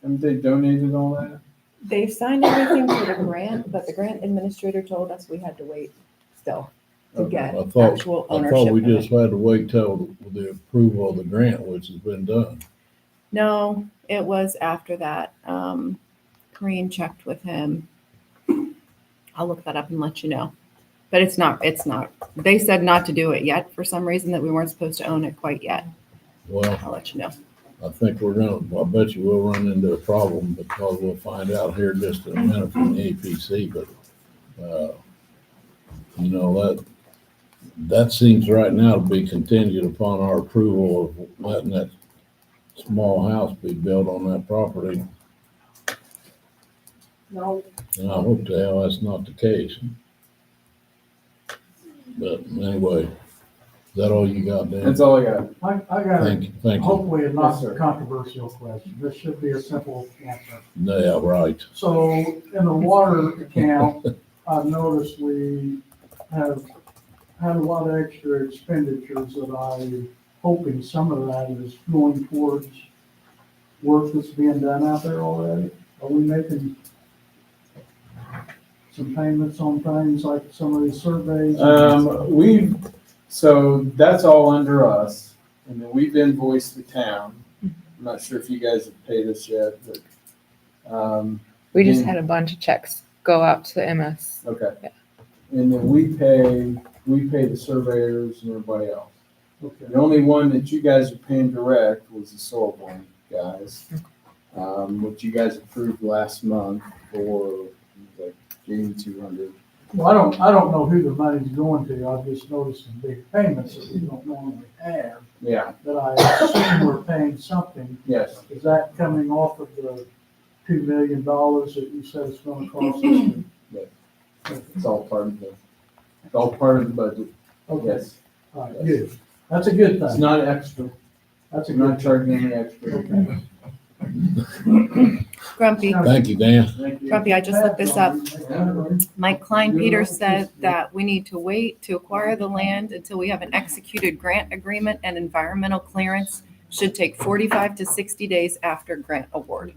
Haven't they donated all that? They've signed everything for the grant, but the grant administrator told us we had to wait still to Okay. get I thought- actual I ownership. thought we of it. just had to wait till the approval of the grant, which has been done. No, it was after that. Corinne checked with him. I'll look that up and let you know. But it's not, they said not to do it yet for some reason, that we weren't supposed to own it quite yet. Well, I'll let you know. I think I bet you we'll run into a problem because we'll find out here just in a minute from the APC, but, you know, that seems right now to be contingent upon our approval of letting that small house be built on that property. No. And I hope the hell that's not the case. But anyway, is that all you got, Dan? That's all I got. I got Thank you, thank you. hopefully a not Yes, sir. controversial question. This should be a simple answer. Yeah, right. So in the water account, I've noticed we have had a lot of extra expenditures that I'm hoping some of that is going towards work that's being done out there already. Are we making some payments on things like some of these surveys? So that's all under us, and then we've invoiced the town. I'm not sure if you guys have paid us yet, but, We just Yeah. had a bunch of checks go out to MS. okay. Yeah. And then we pay the surveyors and everybody else. Okay. The only one that you guys are paying direct was the soil boring guys, which you guys approved last month for like $8,200. Well, I don't know who the money's going to. I've just noticed some big payments that we don't normally have, Yeah, that I assume we're paying something. yes. Is that coming off of the $2 million that you said it's gonna cost us? It's all part of the budget. Okay, Yes. all right, good. That's a good It's thing. not extra. That's a I'm not good charging any extra. thing. Grumpy, Thank you, Dan. Grumpy, I just looked this up. Mike Klein Peters said that we need to wait to acquire the land until we have an executed grant agreement, and environmental clearance should take 45 to 60 days after grant award.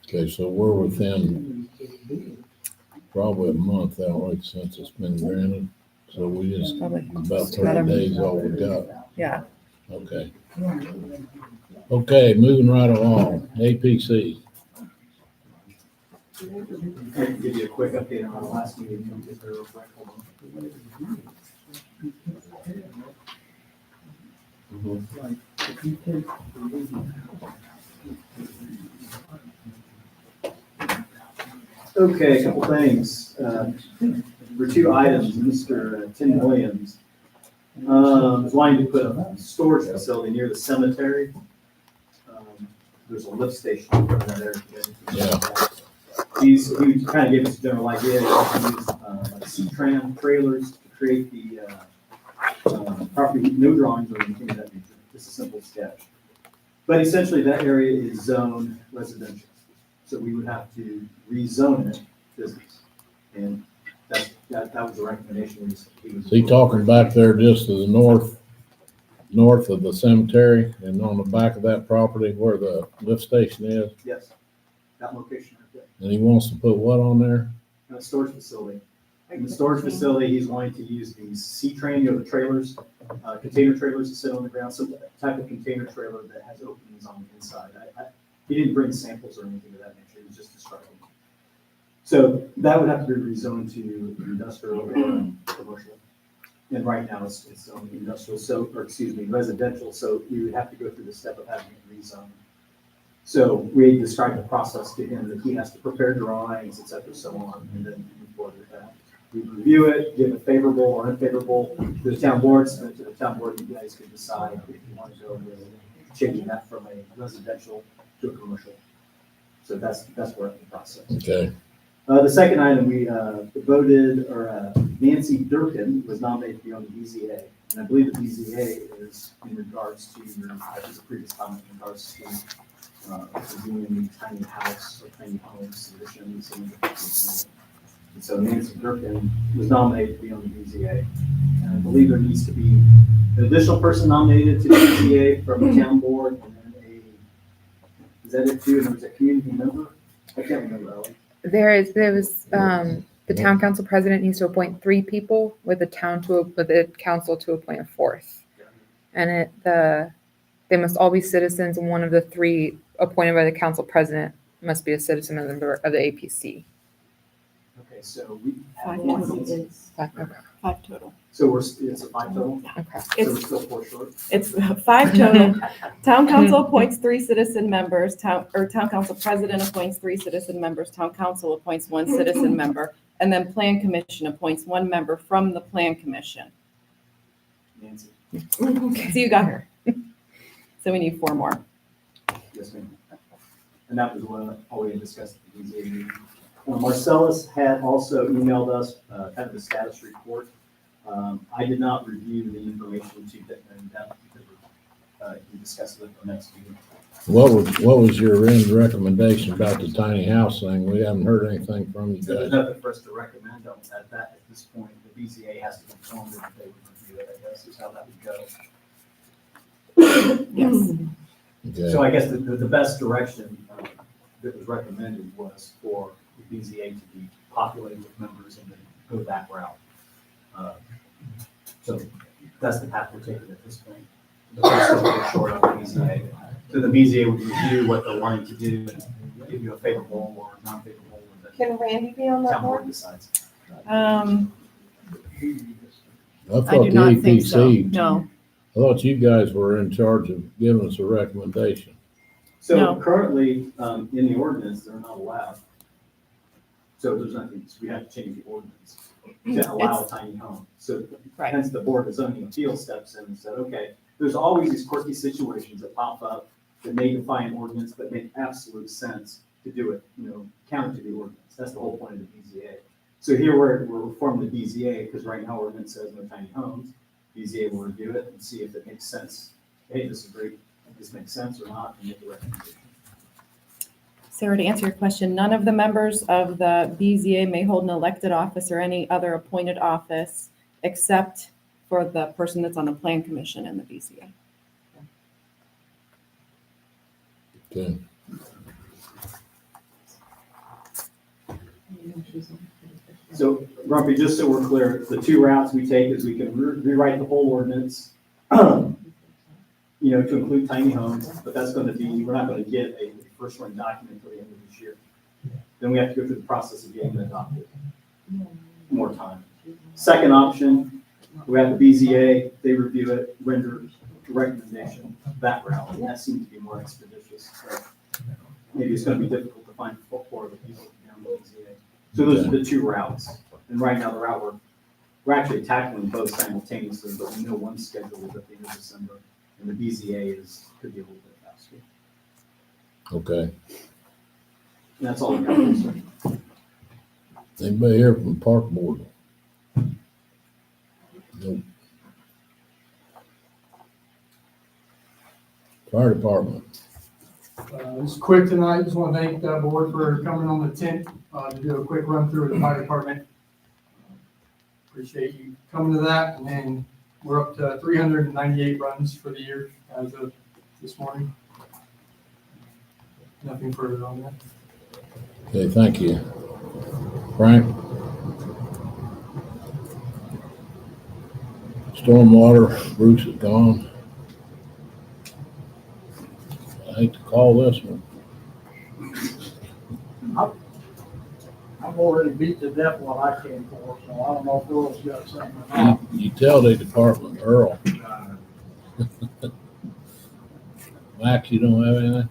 Okay, so we're within probably a month out, like, since it's been granted. So we just, Probably. about Another- 30 days all we got. Yeah. Okay. Okay, moving right along. APC. I can give you a quick update on our last meeting. Let me get there real quick. Hold on. Okay, a couple things. For two items, Mr. Tim Williams is wanting to put a storage facility near the cemetery. There's a lift station in front of that area. Yeah. He kind of gave us a general idea. He also used like C-tram trailers to create the property, no drawings or anything of that nature, just a simple sketch. But essentially, that area is zoned residential. So we would have to rezone it business. And that was the recommendation. Is he talking back there just to the north of the cemetery and on the back of that property where the lift station is? Yes, that location right there. And he wants to put what on there? A storage facility. In the storage facility, he's wanting to use these C-train, the trailers, container trailers that sit on the ground, some type of container trailer that has openings on the inside. He didn't bring samples or anything of that nature, he was just describing. So that would have to be rezoned to industrial or commercial. And right now it's zoned industrial, residential, so we would have to go through the step of having it rezoned. So we described the process to him that he has to prepare drawings, et cetera, so on, and then move forward with that. We review it, give it favorable or unfavorable to the town board, send it to the town board, you guys can decide if you want to go with changing that from a residential to a commercial. So that's where the process. Okay. The second item, we voted, or Nancy Durkin was nominated to be on the BZA. And I believe the BZA is in regards to your, I was a previous comment in regards to doing tiny house or tiny home solutions and different things. And so Nancy Durkin was nominated to be on the BZA. And I believe there needs to be an additional person nominated to the BZA from the town board, and then is that it too? And there was a community member? I can't remember, Ellen. There was, the town council president needs to appoint 3 people with the council to appoint a 4th. And they must all be citizens, and one of the 3 appointed by the council president must be a citizen of the APC. Okay, so we. 5 total. Okay. 5 total. So it's a 5 total? Okay. So we're It's, still 4 short? it's 5 total. Town council appoints 3 citizen members, town council president appoints 3 citizen members, town council appoints 1 citizen member, and then plan commission appoints 1 member from the plan commission. Nancy? So you got her. So we need 4 more. Yes, ma'am. And that was what all we had discussed at the BZA meeting. Marcellus had also emailed us kind of a status report. I did not review the information to that in depth because we discussed it at the next meeting. What was your end recommendation about the tiny house thing? We haven't heard anything from you So there's guys. nothing for us to recommend on at this point. The BZA has to confirm that they would review it, I guess, is how that would go. Yes. Okay. So I guess the best direction that was recommended was for the BZA to be populated with members and then go that route. So that's the path we're taking at this point. But we're still a bit short on the BZA. So the BZA would review what they're wanting to do and give you a favorable or non-favorable. and then Can Randy be on that Town board board? decides. I I thought do the not think so. APC, No. I thought you guys were in charge of giving us a recommendation. So No. currently, in the ordinance, they're not allowed. So there's nothing, so we have to change the ordinance to allow a tiny home. So Right. hence the board of zoning appeals steps in and said, okay, there's always these quirky situations that pop up that may defy an ordinance, but make absolute sense to do it, counter to the ordinance. That's the whole point of the BZA. So here we're reforming the BZA because right now ordinance says no tiny homes. BZA will review it and see if it makes sense. Hey, this is great if this makes sense or not, and make a recommendation. Sarah, to answer your question, none of the members of the BZA may hold an elected office or any other appointed office except for the person that's on the plan commission and the BZA. Okay. So, Rumpy, just so we're clear, the two routes we take is we can rewrite the whole ordinance, to include tiny homes, but that's gonna be, we're not gonna get a first run document until the end of this year. Then we have to go through the process of getting it adopted. More time. Second option, we have the BZA, they review it, render a recommendation, that route, and that seems to be more expeditious. But maybe it's gonna be difficult to find four of the people down the BZA. So those are the two routes. And right now, the route we're actually tackling both simultaneously, but we know one's scheduled at the end of December, and the BZA could be a little bit faster. Okay. And that's all I got this week. Anybody here from the park board? Nope. Fire department. It's quick tonight. Just want to thank the board for coming on the 10th to do a quick run through of the fire department. Appreciate you coming to that. And then we're up to 398 runs for the year as of this morning. Nothing further on that. Okay, thank you. Frank? Stormwater, Bruce is gone. I hate to call this one. I've already beat the death what I came for, so I don't know if Earl's got something or not. Utility department, Earl. Max, you don't have anything?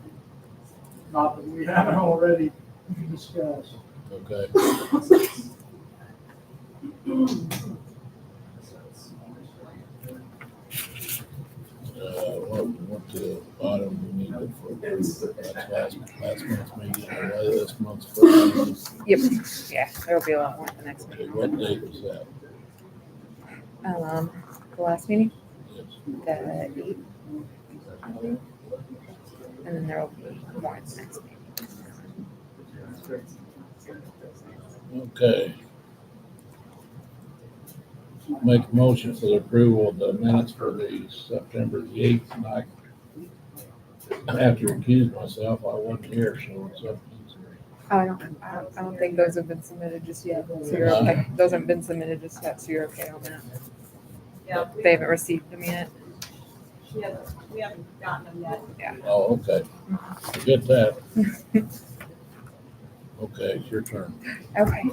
Not that we haven't already discussed. Okay. What the item we need to approve? That's last month's meeting, or this month's first meeting. Yep, yeah, there'll be a lot more at the next Okay, meeting. what date was that? The last meeting, Yes. the 8th. And then there'll be more at the next meeting. Okay. Make a motion for the approval of the minutes for the September the 8th, and I have to recuse myself, I wasn't here, so it's up. Oh, I don't think those have been submitted just yet, so you're okay. Those haven't been submitted just yet, so you're okay on that. Yeah, They haven't received them yet. we haven't gotten them yet. Oh, okay. Forget that. Okay, it's your turn. Okay.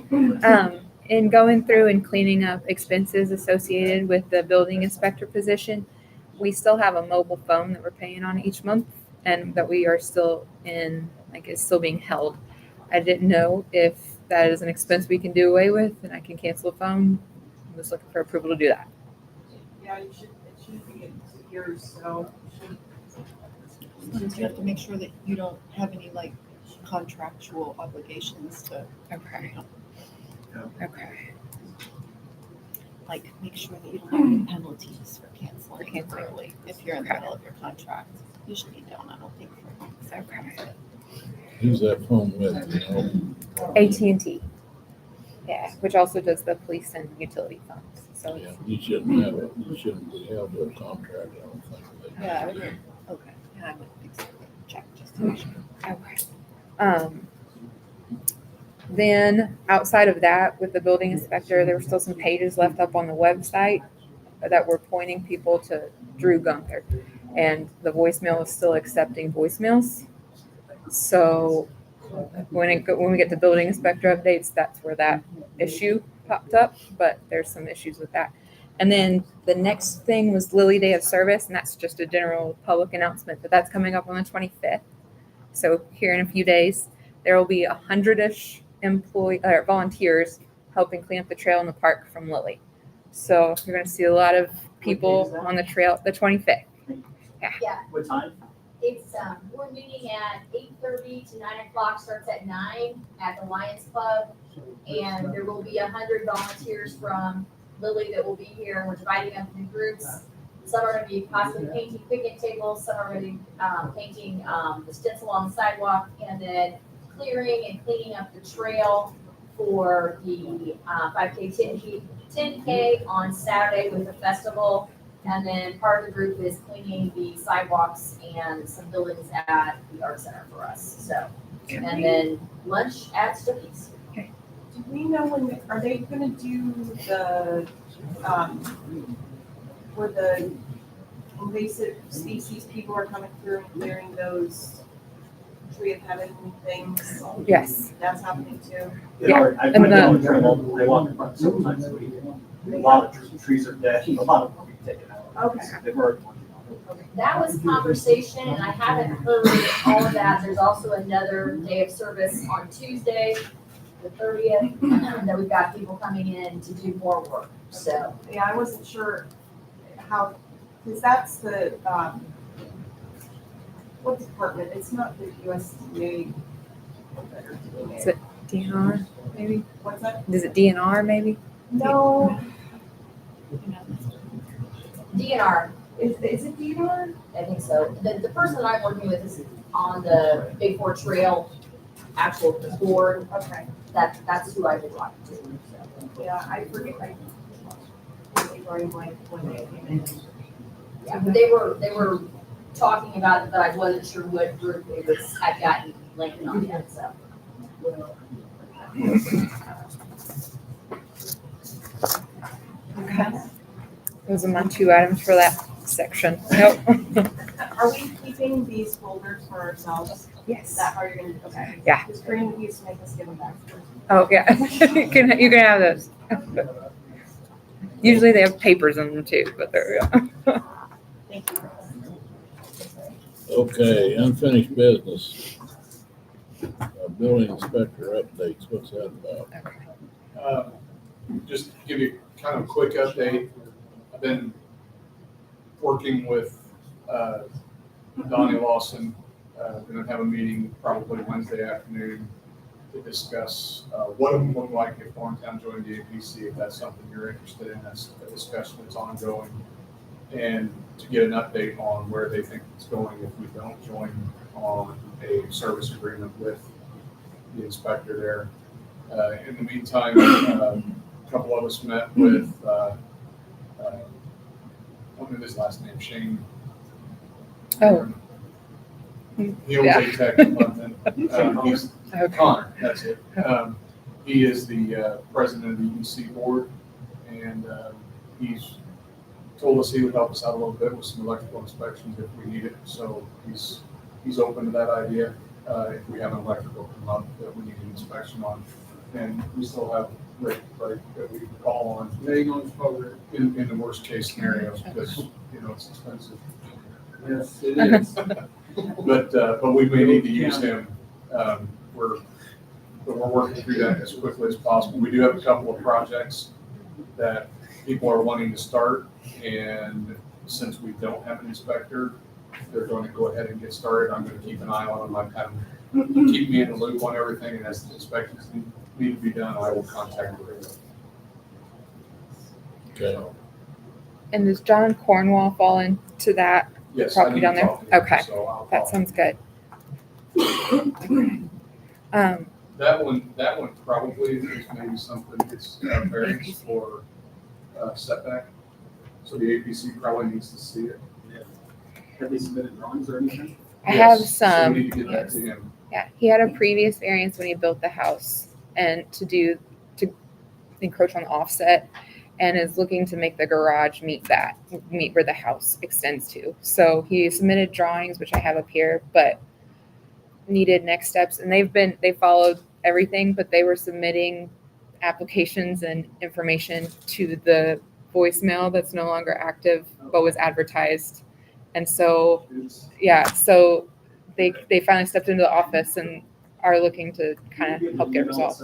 In going through and cleaning up expenses associated with the building inspector position, we still have a mobile phone that we're paying on each month and that we are still in, like, it's still being held. I didn't know if that is an expense we can do away with and I can cancel the phone. I'm just looking for approval to do that. Yeah, it should be in 2 years, so. You have to make sure that you don't have any like contractual obligations to, Okay. Okay. like, make sure that you don't have any penalties for canceling canceling. early if you're in the middle of your contract. Usually you don't, I don't think. Okay. Who's that phone with, you know? AT&T. Yeah, which also does the police and utility phones. So Yeah, you shouldn't be held to a contract, I don't think. Yeah, I would, okay, yeah, I would think so. Check just to make sure. Okay. Then outside of that, with the building inspector, there were still some pages left up on the website that were pointing people to Drew Gunther. And the voicemail is still accepting voicemails. So when we get to building inspector updates, that's where that issue popped up, but there's some issues with that. And then the next thing was Lily Day of Service, and that's just a general public announcement, but that's coming up on the 25th. So here in a few days, there will be 100-ish volunteers helping clean up the trail in the park from Lily. So you're going to see a lot of people on the trail the 25th. Yeah. What time? It's, we're meeting at 8:30 to 9 o'clock, starts at 9 at the Lions Club. And there will be 100 volunteers from Lily that will be here. We're dividing up into groups. Some are gonna be possibly painting picnic tables, some are gonna be, painting, the stencil on the sidewalk, and then clearing and cleaning up the trail for the, 5K, 10K on Saturday with the festival. And then part of the group is cleaning the sidewalks and some buildings at the art center for us, so. And then lunch at Stokey's. Do we know when, are they gonna do the, where the invasive species people are coming through and clearing those tree of heaven things? Yes. That's happening too? Yeah, I've and been the- on the trail, I walk in front several times a week. A lot of trees are dead, a lot of them are being taken out. Okay. They've already working on it. That was conversation, and I haven't heard all of that. There's also another day of service on Tuesday, the 30th, that we've got people coming in to do more work, so. Yeah, I wasn't sure how, because that's the, what department? It's not the USDA. Is it DNR, maybe? What's that? Is it DNR, maybe? No, DNR, is it DNR? I think so. The person that I'm working with is on the Big Four Trail actual board. Okay, That's who I've been talking to, so. yeah, I forget, I completely drawing blank when they came in. Yeah, but they were talking about it, but I wasn't sure what group it was, had gotten landed on yet, so. Okay. Those are my 2 items for that section. Nope. Are we keeping these folders for ourselves? Is Yes. that how you're gonna, okay? Yeah. Because Green used to make us give them back. Oh, yeah. you can have those. Usually they have papers in them too, but there we go. Thank you. Okay, unfinished business. Building inspector updates, what's that about? Just to give you kind of a quick update, I've been working with Donnie Lawson. Going to have a meeting probably Wednesday afternoon to discuss what it would look like if Thorntown joined the APC, if that's something you're interested in. That's a discussion that's ongoing. And to get an update on where they think it's going if we don't join on a service agreement with the inspector there. In the meantime, a couple of us met with, what was his last name, Shane? Oh. He owns Yeah. a tech in London. He's Okay. Connor, that's it. He is the president of the EPC board, and he's told us he would help us out a little bit with some electrical inspections if we need it. So he's open to that idea. If we have an electrical come up that we need an inspection on, and we still have Rick, right, that we can call on Yeah, you're going forward. in the worst case scenarios because, it's expensive. Yes, it is. But we may need to use him. We're working through that as quickly as possible. We do have a couple of projects that people are wanting to start, and since we don't have an inspector, they're going to go ahead and get started. I'm going to keep an eye on them. I've had them keep me in the loop on everything, and as the inspections need to be done, I will contact them. Okay, And does John Cornwall fall into that Yes, I property need down to there? talk to him, Okay. so I'll That call. sounds good. That one probably is maybe something that's variance for setback. So the APC probably needs to see it. Have they submitted drawings or anything? I have Yes, so some. we need to get that Yes. to him. Yeah, he had a previous variance when he built the house and to encroach on the offset and is looking to make the garage meet where the house extends to. So he submitted drawings, which I have up here, but needed next steps. And they followed everything, but they were submitting applications and information to the voicemail that's no longer active, but was advertised. And so, yeah, so they finally stepped into the office and are looking to kind of help get it resolved.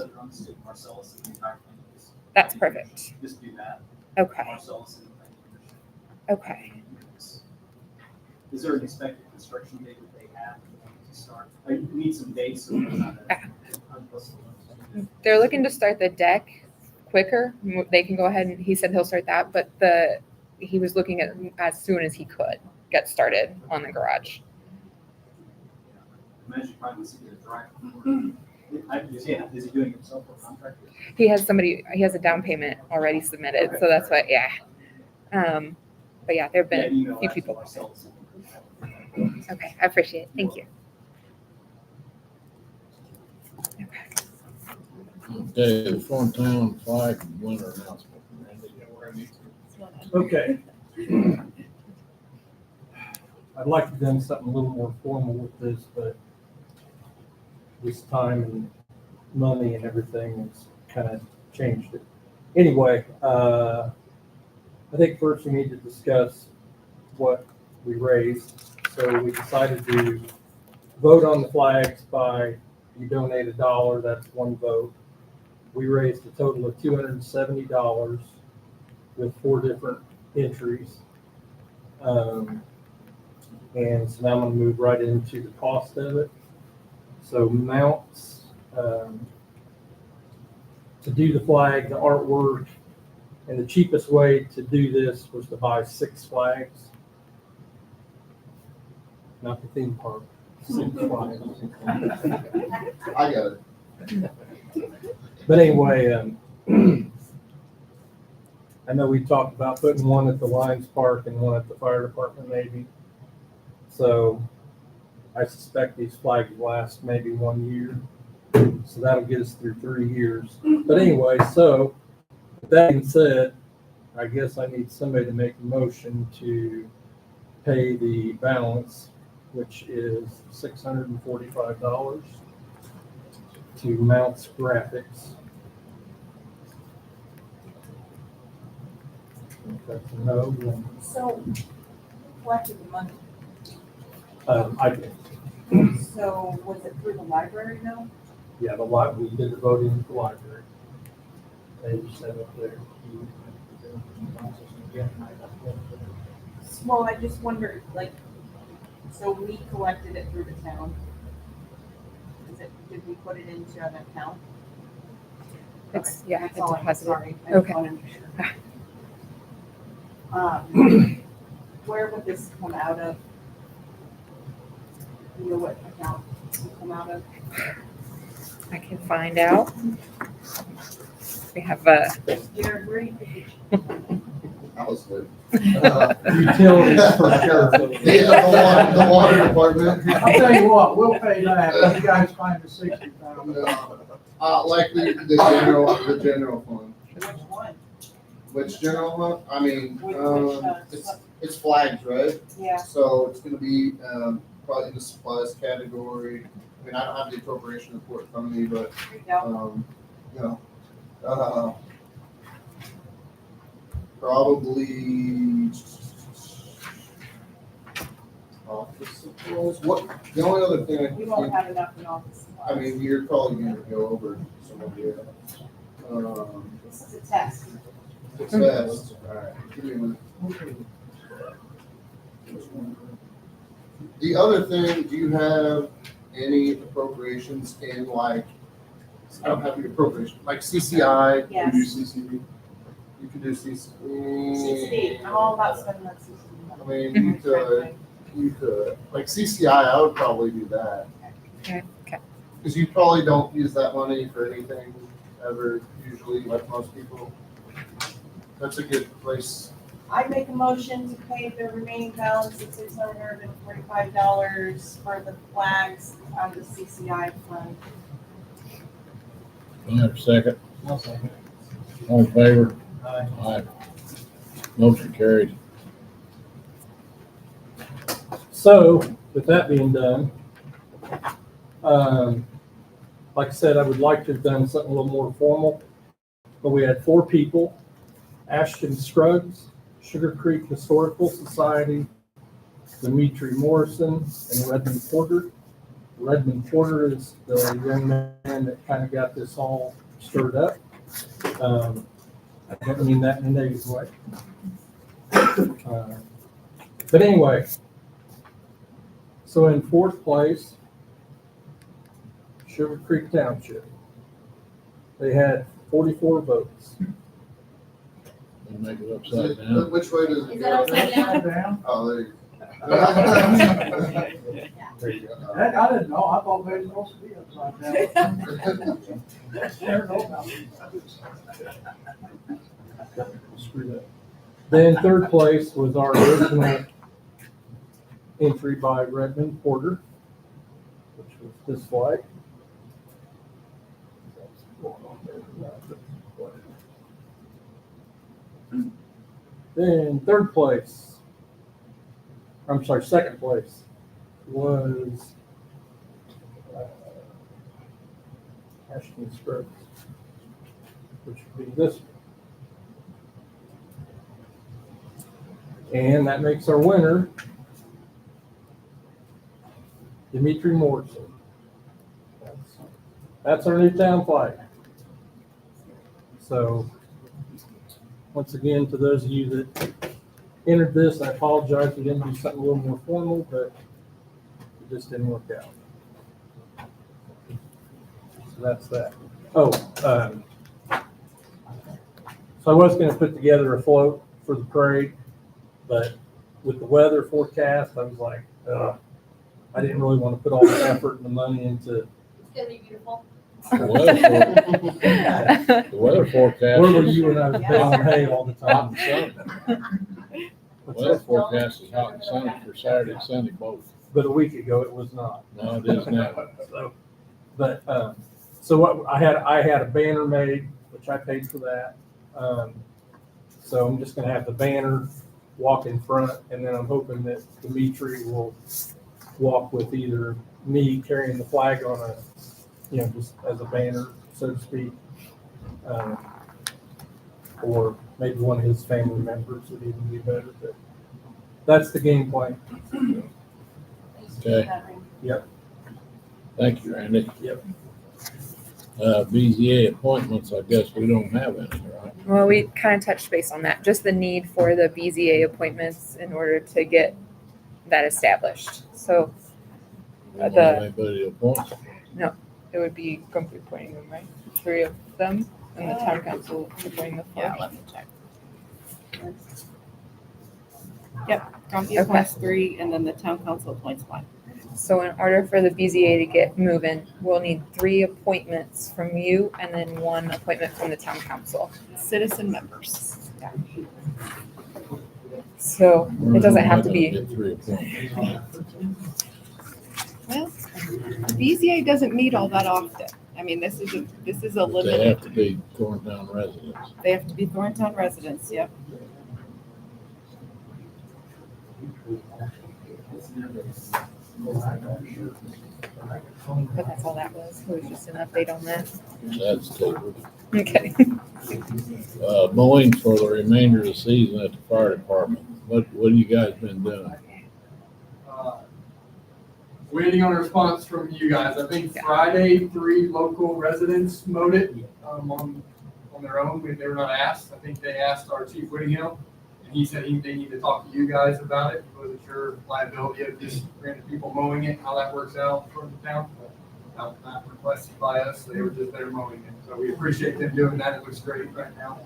That's perfect. Just do that. Okay, Marcellus and the planning commission. okay. Is there an expected construction date that they have to start? I need some dates. So it's not They're looking to start the deck quicker. They can go ahead and he said he'll start that, but he was looking at as soon as he could get started on the garage. Imagine trying to get a dry. Is he doing it himself or contractor? He has a down payment already submitted, so that's why, yeah. But yeah, there have been a few people. Okay, I appreciate it. Thank you. Okay, the Thorntown flag winter announcement. Okay. I'd like to do something a little more formal with this, but this time and money and everything has kind of changed it. Anyway, I think first we need to discuss what we raised. So we decided to vote on the flags by, you donate $1, that's one vote. We raised a total of $270 with 4 different entries. And so now I'm gonna move right into the cost of it. So mounts, to do the flag, the artwork, and the cheapest way to do this was to buy 6 flags. Not the theme park, 6 flags. I got it. But anyway, I know we talked about putting one at the Lions Park and one at the fire department maybe. So I suspect these flags last maybe 1 year. So that'll get us through 3 years. But anyway, so with that being said, I guess I need somebody to make a motion to pay the balance, which is $645 to Mounts Graphics. That's a no. Then, So, what did the money, I did. so was it through the library though? Yeah, we did the voting at the library. They just set up there. Well, I just wondered, like, so we collected it through the town. Did we put it into an account? It's, yeah, That's it's all I'm deposited. sorry. I just Okay. wanted to make sure. Where would this come out of? You know what account it would come out of? I can find out. We have Jared, where you That was good. Utilities for sure. The water department. I'll tell you what, we'll pay that, when you guys find the 60,000. Like the general fund. Which one? Which general fund? I mean, Which, it's flags, right? Yeah. So it's gonna be, probably in the supplies category. I mean, I don't have the appropriation report in front of me, but, Here you go. you know, probably office supplies. What, the only other thing We won't have enough in office. I mean, you're probably gonna go over some of the, This is a test. success. Alright. Give me a minute. The other thing, do you have any appropriations in like, I don't have the appropriation, like CCI? Yes. You do CCD? You can do CCD. CCD, I'm all about spending that I CCD. mean, you could, like CCI, I would probably do that. Okay. Because you probably don't use that money for anything ever, usually, like most people. That's a good place. I make a motion to pay the remaining balance of $645 for the flags out of the CCI fund. Can I have a second? All in favor? Aye. Motion carried. So with that being done, like I said, I would like to have done something a little more formal, but we had 4 people: Ashton Scruggs, Sugar Creek Historical Society, Dimitri Morrison, and Redmond Porter. Redmond Porter is the young man that kind of got this all stirred up. I don't mean that in a negative way. But anyway, so in 4th place, Sugar Creek Township. They had 44 votes. And make it upside down. Which way does it Is go? that upside down? Down. Oh, there you There you go. go. I didn't know, I thought maybe it was supposed to be upside down. Never know about it. Screw that. Then third place was our original entry by Redmond Porter, which was this flight. Then third place, I'm sorry, second place was Ashton Scruggs, which would be this one. And that makes our winner Dimitri Morrison. That's our new town flag. So, once again, to those of you that entered this, I apologize. We didn't do something a little more formal, but it just didn't work out. So that's that. Oh, so I was going to put together a float for the parade, but with the weather forecast, I was like, I didn't really want to put all the effort and the money into. It's gonna be beautiful. The weather forecast. Where were you when I was baling hay all the time? Hot and sunny. Weather forecast is hot and sunny for Saturday and Sunday both. But a week ago, it was not. No, it is now. So, but, so what, I had a banner made, which I paid for that. So I'm just gonna have the banner walk in front, and then I'm hoping that Dimitri will walk with either me carrying the flag on a, just as a banner, so to speak. Or maybe one of his family members would even be better, but that's the game plan. Okay. Yep. Thank you, Randy. Yep. BZA appointments, I guess we don't have any, right? Well, we kind of touched base on that, just the need for the BZA appointments in order to get that established. So We don't have anybody to appoint. it would be Grumpy appointing them, right? 3 of them, and the town council appointing the 4. Yeah, let me check. Yep, Grumpy Okay. appoints 3, and then the town council appoints 1. So in order for the BZA to get moving, we'll need 3 appointments from you and then 1 appointment from the town council. Citizen members. So it doesn't have to be, Get 3 appointments. Well, the BZA doesn't meet all that often. I mean, this is a But they limited, have to be Thorntown residents. they have to be Thorntown residents, yep. but that's all that was. It was just an update on that. That's tabled. Okay. Mowing for the remainder of the season at the fire department. What have you guys been doing? Waiting on a response from you guys. I think Friday, 3 local residents mowed it on their own. They were not asked. I think they asked our Chief Whittingham, and he said they need to talk to you guys about it. It wasn't your liability of just random people mowing it, how that works out for the town. Not requested by us. They were just there mowing it. So we appreciate them doing that. It looks great right now.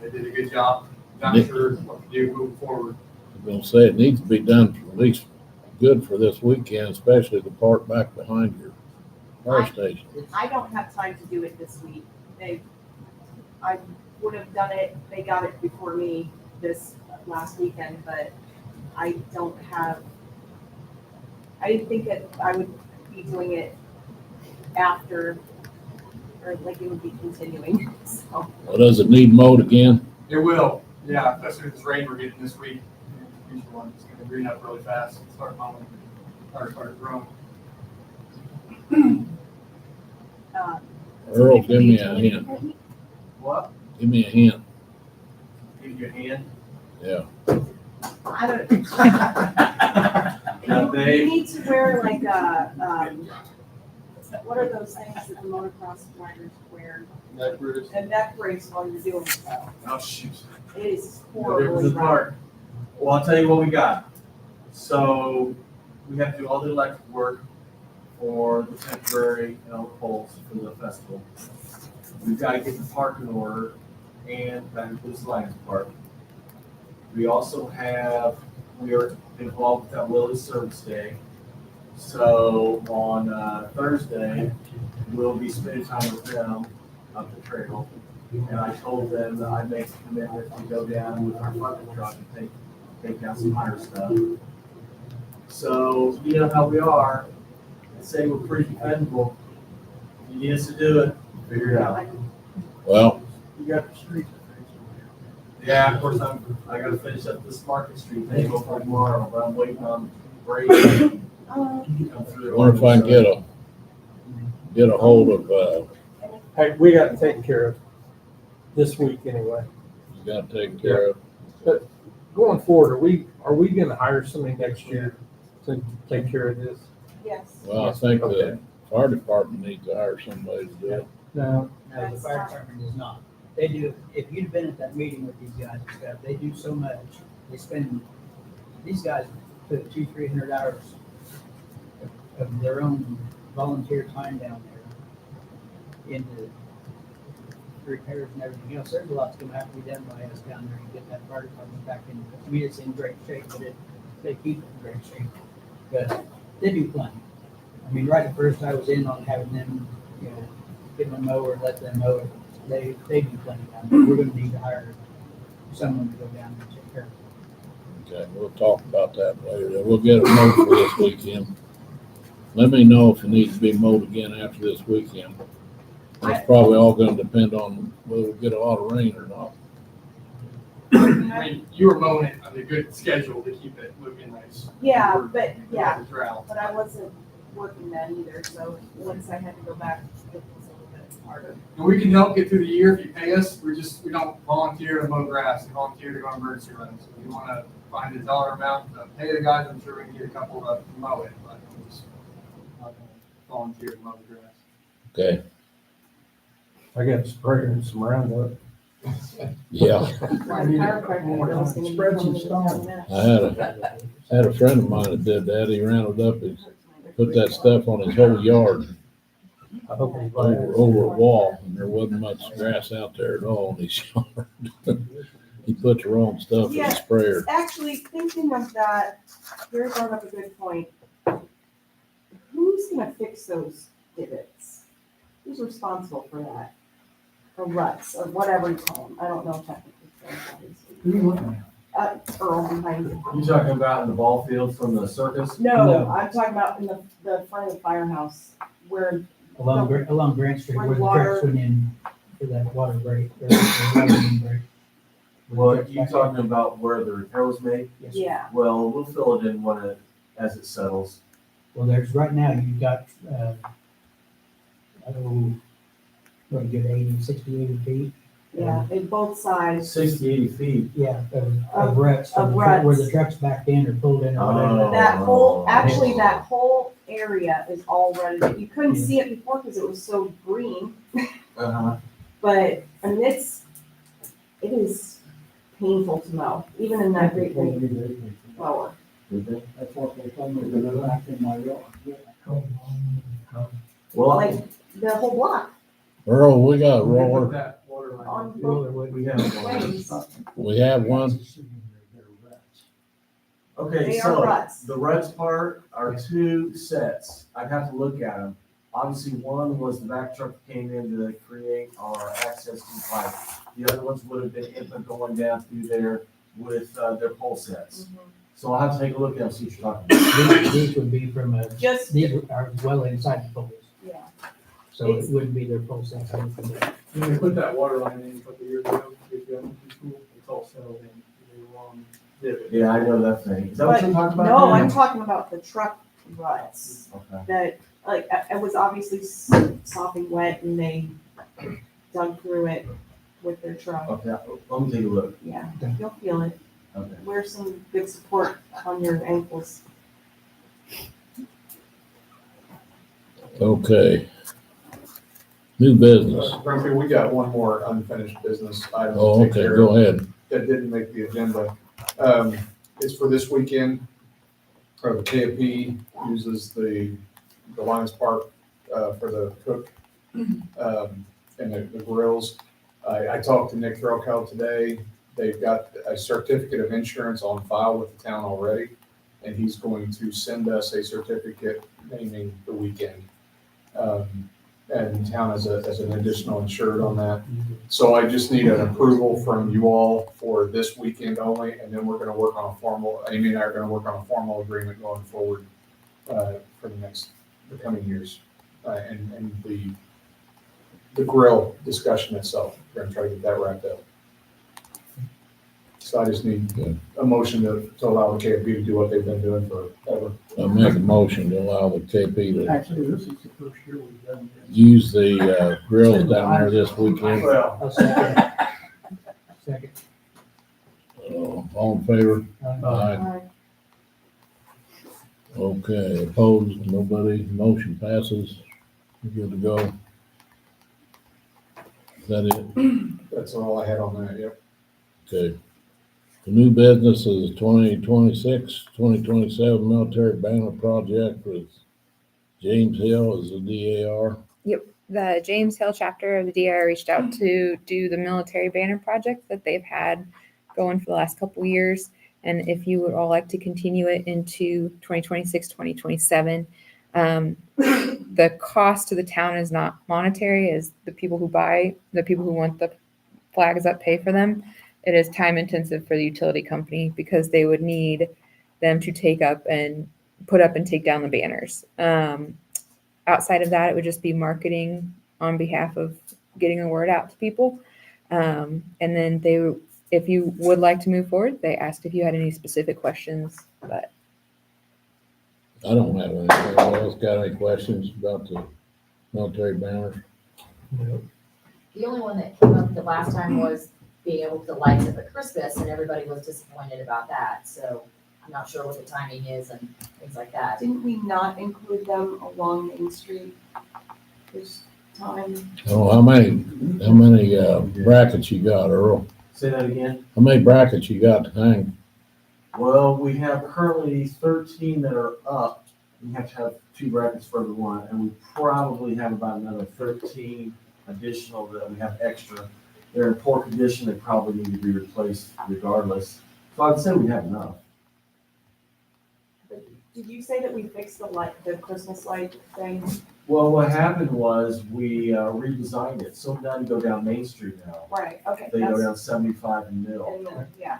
They did a good job. Not sure what to do moving forward. I'm gonna say it needs to be done at least good for this weekend, especially the part back behind your fire station. I don't have time to do it this week. I would have done it, they got it before me this last weekend, but I didn't think that I would be doing it after, or like it would be continuing, so. Well, does it need mowed again? It will, yeah, especially with this rain we're getting this week. Future one, it's gonna green up really fast and start mowing, start growing. Earl, give me a hint. What? Give me a hint. Give you a hand? Yeah. I don't. You need to wear like what are those things that the motocross riders wear? Neck brace. A neck brace while you're doing it. Oh, shoot. It is Difference horribly is rough. hard. Well, I'll tell you what we got. So we have to do all the electric work for the temporary poles for the festival. We've got to get the park in order, and that includes Lions Park. We also have, we are involved with that Willie Service Day. So on Thursday, we'll be spending time with them up the trail. And I told them that I'd make a commitment to go down with our bucket truck and take down some higher stuff. So, you know how we are, and say we're pretty dependable. You need us to do it, figure it out. Well, You got the streets. Yeah, of course, I gotta finish up this Market Street thing before tomorrow, but I'm waiting on Brady to come through. wonder if I can get a hold of, Hey, we got it taken care of this week anyway. you gotta take care of. Going forward, are we gonna hire somebody next year to take care of this? Yes. Well, I think Okay. the fire department needs to hire somebody to do it. No. No, the fire department does not. They do, if you'd been at that meeting with these guys and stuff, they do so much. They spend, these guys put 200-300 hours of their own volunteer time down there into repairs and everything else. There's a lot that's gonna have to be done by us down there to get that fire department back in. I mean, it's in great shape, but they keep it in great shape. But they do plenty. I mean, right at first I was in on having them, you know, give them a mower, let them mow it. They do plenty down there. We're gonna need to hire someone to go down there and take care of it. Okay, we'll talk about that later. We'll get it mowed for this weekend. Let me know if it needs to be mowed again after this weekend. It's probably all gonna depend on whether we get a lot of rain or not. I mean, you were mowing it on a good schedule to keep it looking nice. Yeah, but, yeah, The drought. but I wasn't working that either, so once I had to go back, it was a little bit harder. And we can help get through the year if you pay us. We don't volunteer to mow grass, we volunteer to go on emergency runs. If you wanna find a dollar amount to pay the guys, I'm sure we can get a couple to mow it, but I'm just not gonna volunteer to mow the grass. Okay, I got a sprayer and some Roundup. yeah. My chiropractor bill's gonna be Spread some coming to stone. town next. I had a friend of mine that did that. He rounded up, he put that stuff on his whole yard I hope he over a wall, and there wasn't much grass out there at all in his yard. He put the wrong stuff in the Yeah. sprayer. Actually, thinking of that, you're brought up a good point. Who's gonna fix those divots? Who's responsible for that? Or ruts, or whatever you call them, I don't know technically. Who are you looking at? Earl behind you. You talking about in the ball field from the circus? No, No. I'm talking about in the front of the firehouse, where, Along Grant Street, Where where the water- trucks went in for that water break. or the water main break. Well, you talking about where the repair was made? Yes. yeah, Well, we'll fill it in as it settles. Well, there's, right now, you've got, what, a good 60, 80 feet? yeah, in both sides. 60, 80 feet. Yeah, of Of- ruts. of Where ruts. the truck's backed in or pulled in or whatever. That whole, actually, that whole area is all rutted. You couldn't see it before because it was so green, Uh-huh. but, I mean, it is painful to mow, even in that great big mower. That's what they told me, they're back in my yard. Well, Like, the whole block Earl, we got a We'll put roller. that water line. on Roller both wood. we have one. ways. We have one. Okay, They are so ruts. the ruts part are two sets. I'd have to look at them. Obviously, one was the back truck that came in to create our access to the pipe. The other ones would have been input going down through there with their pole sets. So I'll have to take a look at them, see what you're talking about. These would be from Just, these are well inside the poles, yeah, so it wouldn't be their pole sets. I don't think. When we put that water line in a couple of years ago, with the elementary school, it's all settled in. They were on divot. Yeah, I know that thing. Is that what but, you're talking about? no, Dan? I'm talking about the truck ruts. Okay. That, like, it was obviously sopping wet and they dug through it with their truck. Okay, let me take a look. Yeah, you'll feel it. Okay. Wear some good support on your ankles. Okay. New business. Grumpy, we got one more unfinished business item Oh, to take okay, care go of ahead. that didn't make the agenda. It's for this weekend. The KFP uses the Lions Park for the cook and the grills. I talked to Nick Threlkel today. They've got a certificate of insurance on file with the town already, and he's going to send us a certificate naming the weekend. And town as an additional insured on that. So I just need an approval from you all for this weekend only, and then we're gonna work on a formal, Amy and I are gonna work on a formal agreement going forward for the coming years. And the grill discussion itself, we're gonna try to get that wrapped up. So I just need a motion to allow the KFB to do what they've been doing forever. I make a motion to allow the KP to Actually, this is the first year we've done this. use the grills down there this weekend. Well, I'll second. Second. All in favor? Aye. Okay, opposed, nobody, motion passes. We're good to go. Is that it? that's all I had on that, yep. Okay. The new business is 2026, 2027 military banner project with James Hill as the DAR. The James Hill chapter of the DIR reached out to do the military banner project that they've had going for the last couple years. And if you would all like to continue it into 2026, 2027, the cost to the town is not monetary, as the people who want the flags up pay for them. It is time intensive for the utility company because they would need them to put up and take down the banners. Outside of that, it would just be marketing on behalf of getting the word out to people. And then if you would like to move forward, they asked if you had any specific questions, but I don't have any. Anyone else got any questions about the military banners? The only one that came up the last time was being able to put lights up at Christmas, and everybody was disappointed about that, so I'm not sure what the timing is and things like that. Didn't we not include them along Main Street this time? Oh, how many brackets you got, Earl? Say that again. How many brackets you got to hang? Well, we have currently 13 that are up. We have to have 2 brackets for every one, and we probably have about another 13 additional that we have extra. They're in poor condition. They probably need to be replaced regardless. So I'd say we have enough. Did you say that we fixed the Christmas light thing? Well, what happened was we redesigned it. So now you go down Main Street now. Right, okay. They go that's- down 75 and Middle. and then- Yeah.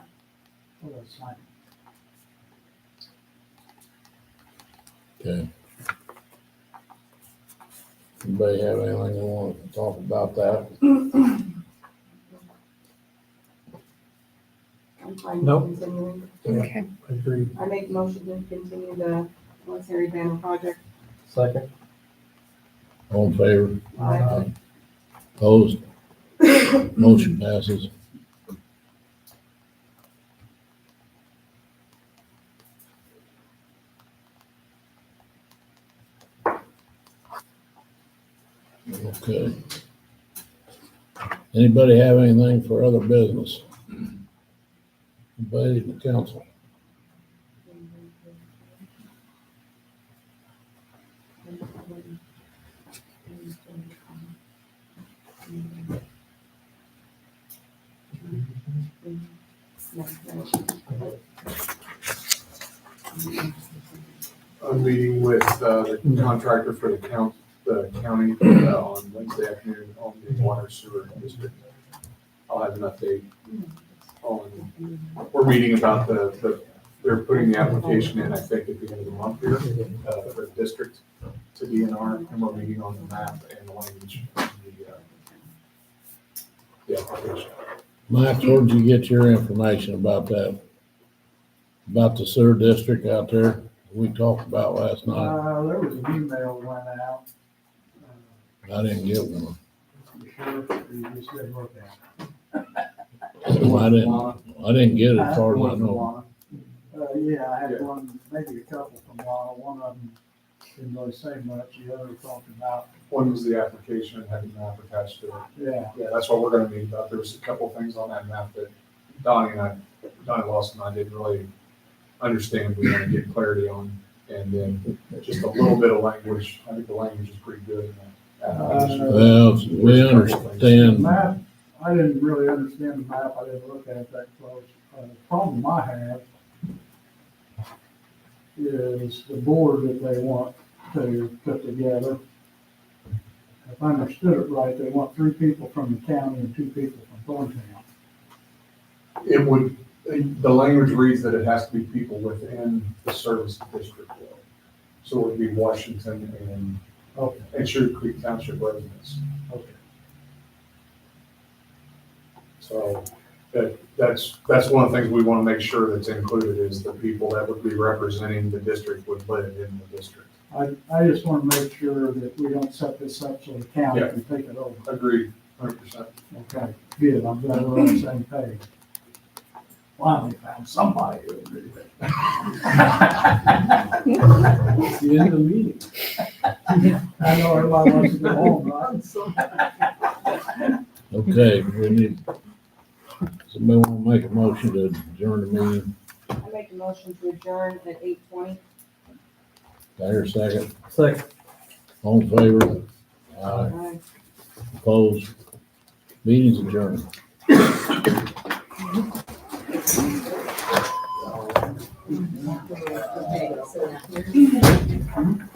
Oh, that's fine. Okay. Anybody have anything they want to talk about that? I'm fine Nope. with continuing. okay. Agreed. I make motion to continue the military banner project. Second. All in favor? Aye. Opposed? Motion passes. Okay. Anybody have anything for other business? Anybody in the council? I'm meeting with the contractor for the county on Wednesday afternoon on the water sewer district. I'll have an update on, we're meeting about they're putting the application in, I think, at the end of the month here for the district to DNR, and we're meeting on the map and the language of the application. Max, where'd you get your information about that? About the sewer district out there we talked about last night? There was an email went out. I didn't get one. You sure? You just didn't look at I didn't get it as far as I One from know. Lana. Yeah, I had one, maybe a couple from Lana. One of them didn't really say much. The other talked about, One was the application and had the map attached to it. yeah. Yeah, that's what we're gonna meet about. There was a couple things on that map that Donnie Lawson and I didn't really understand. We want to get clarity on. And then just a little bit of language. I think the language is pretty good in that application. Well, we The understand. map I didn't really understand the map, I didn't look at it that close. The problem I have is the board that they want to put together. If I understood it right, they want 3 people from the county and 2 people from Thorntown. It would, the language reads that it has to be people within the service district. though. So it would be Washington and Sugar Creek Township residents. Okay. So that's one of the things we want to make sure that's included is the people that would be representing the district would live in the district. I just want to make sure that we don't set this up so the county Yeah. can take it over. Agreed, 100%. Okay, good, I'm glad we're on the same page. Finally found somebody who agreed with it. It's the end of the meeting. I know everybody wants to go home, right? Okay, we need, somebody want to make a motion to adjourn the meeting? I make a motion to adjourn at 8:20. Do I hear a second? Second. All in favor? Aye. Opposed? Meeting's adjourned. Okay, so now.